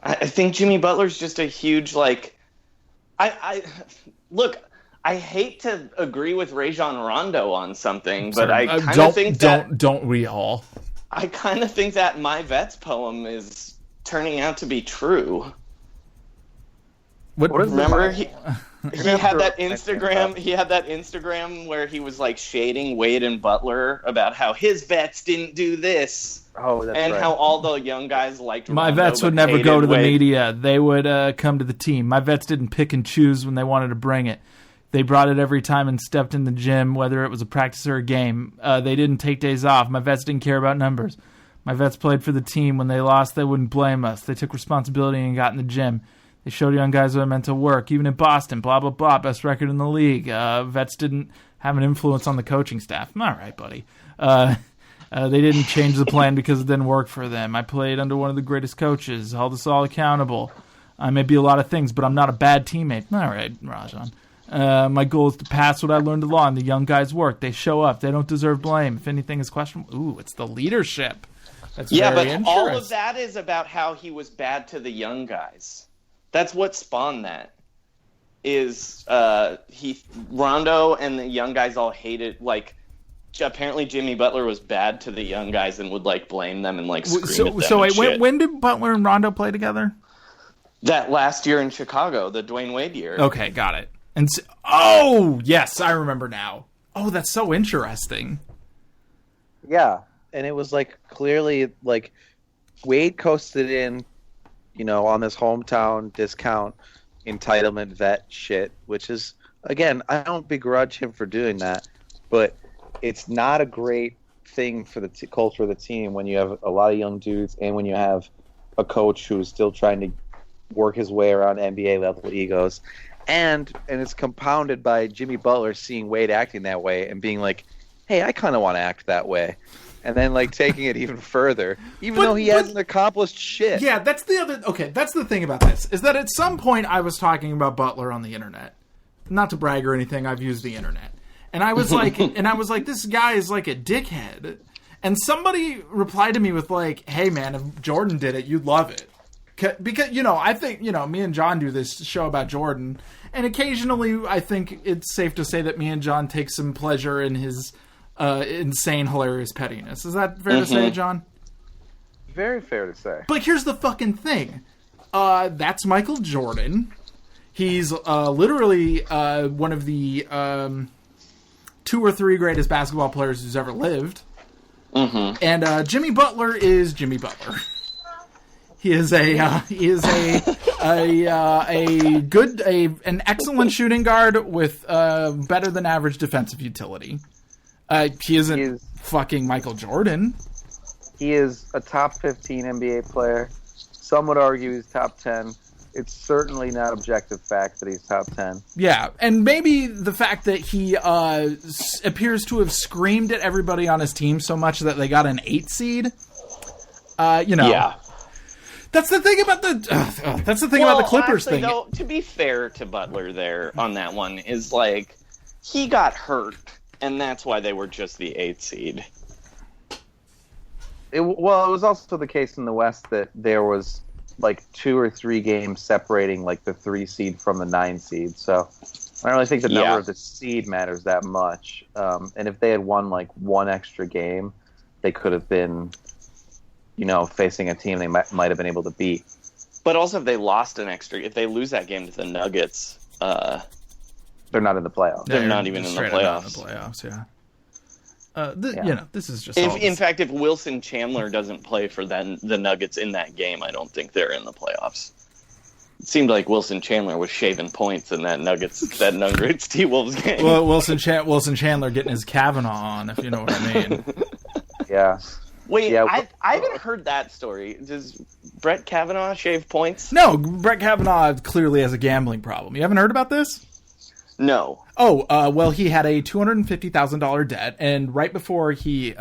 I think Jimmy Butler's just a huge, like... Look, I hate to agree with Rajon Rondo on something, but I kind of think that... Don't we all? I kind of think that My Vets poem is turning out to be true. Remember, he had that Instagram. He had that Instagram where he was like shading Wade and Butler about how his vets didn't do this. Oh, that's and right. how all the young guys liked My Rondo, vets would but never go to the Wade. media. They would come to the team. My vets didn't pick and choose when they wanted to bring it. They brought it every time and stepped in the gym, whether it was a practice or a game. They didn't take days off. My vets didn't care about numbers. My vets played for the team. When they lost, they wouldn't blame us. They took responsibility and got in the gym. They showed young guys what it meant to work. Even in Boston, blah, blah, blah, best record in the league. Vets didn't have an influence on the coaching staff. All right, buddy. They didn't change the plan because it didn't work for them. I played under one of the greatest coaches, held us all accountable. I may be a lot of things, but I'm not a bad teammate. All right, Rajon. My goal is to pass what I learned along. The young guys work. They show up. They don't deserve blame. If anything is questionable, it's the leadership. That's Yeah, very but interesting. all of that is about how he was bad to the young guys. That's what spawned that. Is Rondo and the young guys all hated, like, apparently Jimmy Butler was bad to the young guys and would like blame them and like scream at them. So wait, and shit. when did Butler and Rondo play together? That last year in Chicago, the Dwayne Wade year. Okay, got it. And yes, I remember now. Oh, that's so interesting. Yeah, and it was like clearly like Wade coasted in, on this hometown discount entitlement vet shit, which is, again, I don't begrudge him for doing that, but it's not a great thing for the culture of the team when you have a lot of young dudes and when you have a coach who's still trying to work his way around NBA level egos. And it's compounded by Jimmy Butler seeing Wade acting that way and being like, hey, I kind of want to act that way. And then, like, taking it even further, though he hasn't accomplished shit. Yeah, that's the thing about this, is that at some point I was talking about Butler on the internet. Not to brag or anything, I've used the internet. And I was like, this guy is like a dickhead. And somebody replied to me with like, hey man, if Jordan did it, you'd love it. Because, I think, me and John do this show about Jordan. And occasionally I think it's safe to say that me and John take some pleasure in his insane, hilarious pettiness. Is that fair to say, John? Very fair to say. But here's the fucking thing. That's Michael Jordan. He's literally one of the 2 or 3 greatest basketball players who's ever lived. Mm-hmm. And Jimmy Butler is Jimmy Butler. He is an excellent shooting guard with better than average defensive utility. He isn't fucking Michael Jordan. He is a top 15 NBA player. Some would argue he's top 10. It's certainly not objective fact that he's top 10. Yeah, and maybe the fact that he appears to have screamed at everybody on his team so much that they got an 8 seed. Yeah. That's the thing about the Clippers actually, thing. Though, to be fair to Butler there on that one is like he got hurt, and that's why they were just the 8th seed. It was also the case in the West that there was like 2 or 3 games separating like the 3 seed from the 9 seed. So I don't really think the number of the seed matters that much. And if they had won like 1 extra game, they could have been, facing a team they might have been able to beat. But also if they lose that game to the Nuggets, they're not in the playoffs. They're not even in the playoffs. Yeah. This is just. In fact, if Wilson Chandler doesn't play for the Nuggets in that game, I don't think they're in the playoffs. It seemed like Wilson Chandler was shaving points in that Nuggets T-Wolves game. Well, Wilson Chandler getting his Kavanaugh on, if you know what I mean. Yeah. Wait, I haven't heard that story. Does Brett Kavanaugh shave points? No, Brett Kavanaugh clearly has a gambling problem. You haven't heard about this? No. Oh, well, he had a $250,000 debt, and right before he,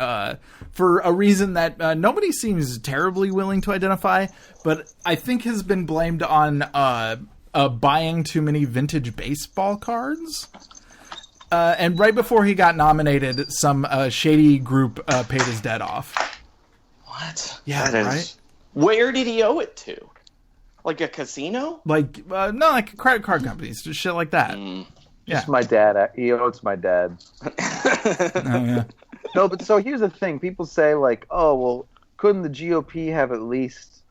for a reason that nobody seems terribly willing to identify, but I think has been blamed on buying too many vintage baseball cards. And right before he got nominated, some shady group paid his debt off. What? Yeah, right? Where did he owe it to? Like a casino? Like, no, like credit card companies, just shit like that. Yeah. Just my dad. He owes my dad. Oh, yeah. No, but so here's the thing. People say, like, oh, well, couldn't the GOP have at least...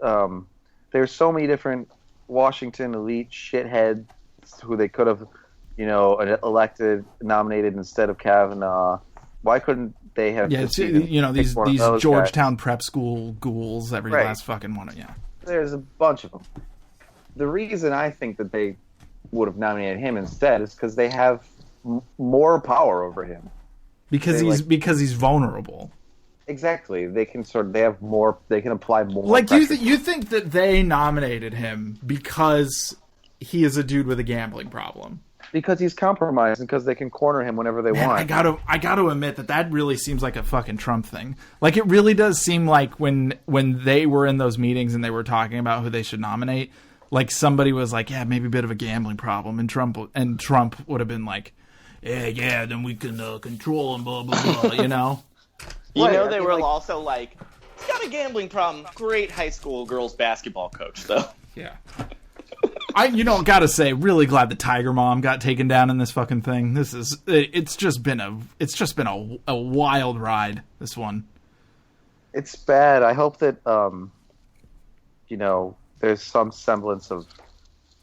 there's so many different Washington elite shitheads who they could have, elected, nominated instead of Kavanaugh. Why couldn't they have... Yeah, these Georgetown prep school ghouls, every last fucking one of you. There's a bunch of them. The reason I think that they would have nominated him instead is because they have more power over him. Because he's vulnerable. Exactly. They can have more. They can apply more. Like you think that they nominated him because he is a dude with a gambling problem? Because he's compromised and because they can corner him whenever they want. I gotta admit that really seems like a fucking Trump thing. Like, it really does seem like when they were in those meetings and they were talking about who they should nominate, like somebody was like, yeah, maybe a bit of a gambling problem, and Trump would have been like, yeah, then we can control him, blah blah blah, You know, they were also like, he's got a gambling problem. Great high school girls basketball coach, though. Yeah. Gotta say, really glad the Tiger Mom got taken down in this fucking thing. It's just been a wild ride, this one. It's bad. I hope that, there's some semblance of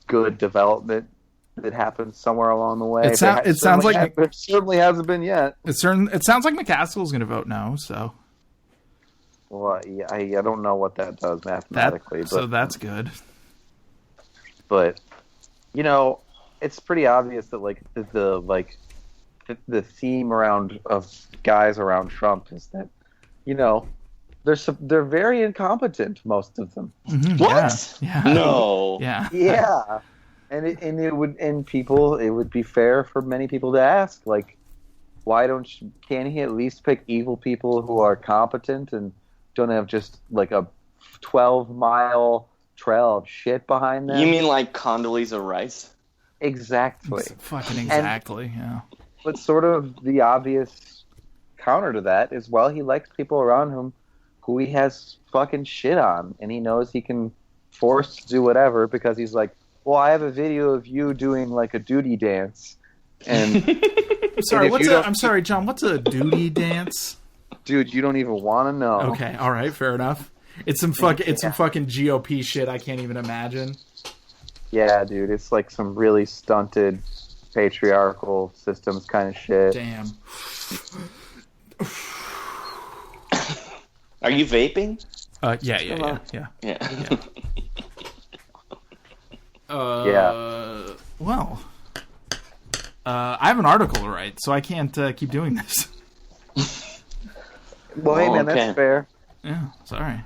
good development that happens somewhere along the way. It sounds like there certainly hasn't been yet. It sounds like McCaskill's going to vote no, so. Well, yeah, I don't know what that does mathematically. So that's good. But, it's pretty obvious that the theme of guys around Trump is that, they're very incompetent, most of them. Mm-hmm. What? Yeah. No. Yeah. Yeah. It would be fair for many people to ask, like, can't he at least pick evil people who are competent and don't have just like a 12-mile trail of shit behind them? You mean like Condoleezza Rice? Exactly. Fucking exactly, yeah. But sort of the obvious counter to that is, well, he likes people around him who he has fucking shit on, and he knows he can force to do whatever because he's like, well, I have a video of you doing like a duty dance. And I'm sorry, John, what's a duty dance? Dude, you don't even want to know. Okay, all right, fair enough. It's some fucking GOP shit I can't even imagine. Yeah, dude, it's like some really stunted patriarchal systems kind of shit. Damn. Are you vaping? Yeah. Yeah. Well, I have an article to write, so I can't keep doing this. Well, hey, man, okay. That's fair. Yeah, sorry.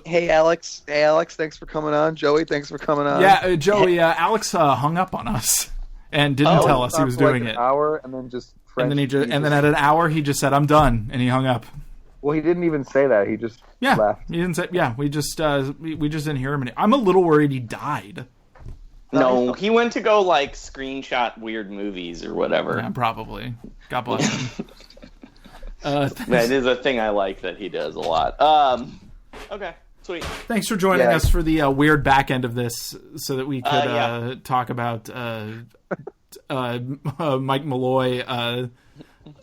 Hey, Alex. Hey, Alex, thanks for coming on. Joey, thanks for coming on. Yeah, Joey, Alex hung up on us and didn't tell us he was doing it. An hour, and then just and then at an hour he just said, "I'm done," and he hung up. Well, he didn't even say that. He just left. He didn't say. Yeah, we just didn't hear him. I'm a little worried he died. No, he went to go like screenshot weird movies or whatever. Yeah, probably. God bless him. That is a thing I like that he does a lot. Okay, sweet. Thanks for joining us for the weird back end of this, so that we could talk about Mike Malloy.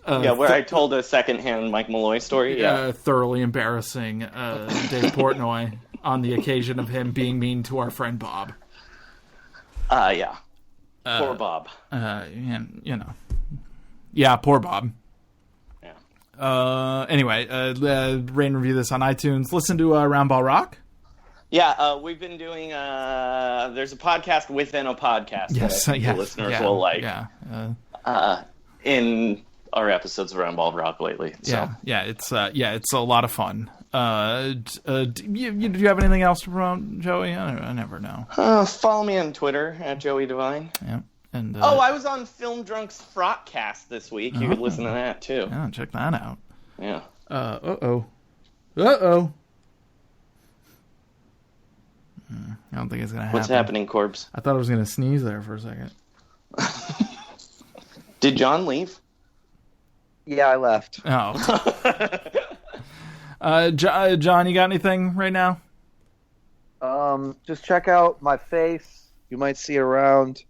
Where I told a secondhand Mike Malloy story. Yeah, thoroughly embarrassing Dave Portnoy on the occasion of him being mean to our friend Bob. Poor Bob. Yeah, poor Bob. Yeah. Anyway, rate and review this on iTunes. Listen to Round Ball Rock. Yeah, we've been doing. There's a podcast within a podcast. Yes, that the listeners will like. Yeah. In our episodes of Round Ball Rock lately. So. Yeah. It's a lot of fun. Do you have anything else to promote, Joey? I never know. Follow me on Twitter at Joey Devine. Yeah. And I was on Film Drunk's Frotcast this week. You could listen to that too. Yeah, check that out. Yeah. Uh-oh. I don't think it's going to happen. What's happening, Corbs? I thought I was going to sneeze there for a second. Did John leave? Yeah, I left. Oh. John, you got anything right now? Just check out my face. You might see it around.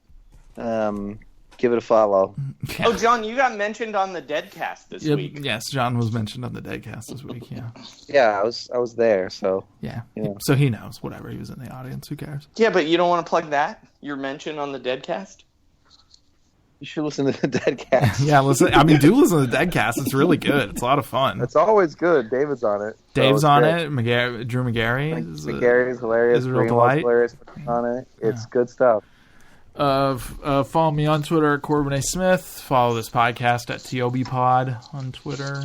Give it a follow. Yeah. Oh, John, you got mentioned on the Deadcast this week. Yes, John was mentioned on the Deadcast this week, yeah. Yeah, I was there, so. Yeah. So he knows, whatever. He was in the audience. Who cares? Yeah, but you don't want to plug that? Your mention on the Deadcast? You should listen to the Deadcast. Yeah, listen. I mean, do listen to the Deadcast. It's really good. It's a lot of fun. It's always good. David's on it. Dave's on great. it. Drew McGarry. McGarry's hilarious. is a real Greenwell's delight. hilarious on it. It's good stuff. Follow me on Twitter at Corbin A. Smith. Follow this podcast at TOBPod on Twitter.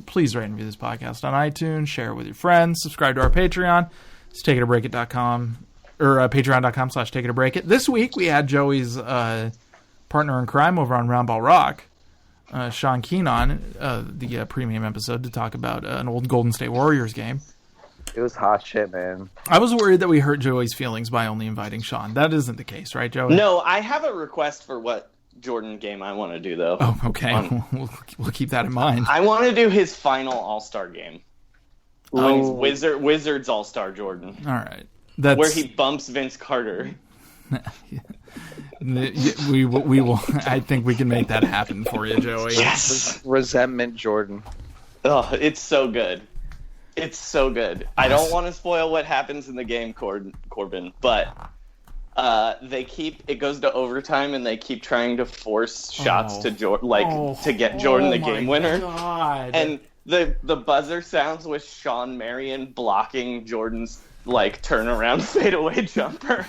Please rate and review this podcast on iTunes. Share it with your friends. Subscribe to our Patreon. It's takeitaBreakit.com or patreon.com/takeitaBreakit. This week we had Joey's partner in crime over on Roundball Rock, Sean Keenan, the premium episode to talk about an old Golden State Warriors game. It was hot shit, man. I was worried that we hurt Joey's feelings by only inviting Sean. That isn't the case, right, Joey? No, I have a request for what Jordan game I want to do, though. Oh, okay. We'll keep that in mind. I want to do his final All-Star game. Wizards All-Star Jordan. All right. That's where he bumps Vince Carter. we will. I think we can make that happen for you, Joey. Yes. Resentment Jordan. Oh, it's so good. It's so good. I don't want to spoil what happens in the game, Corbin, but it goes to overtime, and they keep trying to force shots to Jordan, to get Jordan the game winner. God. And the buzzer sounds with Sean Marion blocking Jordan's turnaround fadeaway jumper.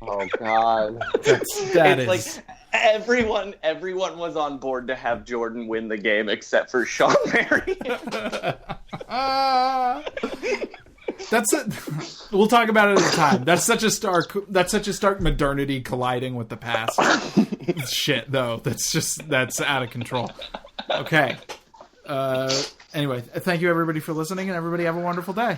Oh God, that it's is like everyone was on board to have Jordan win the game except for Sean Marion. That's it. We'll talk about it at a time. That's such a stark modernity colliding with the past. Shit, though. That's out of control. Okay. Anyway, thank you everybody for listening, and everybody have a wonderful day.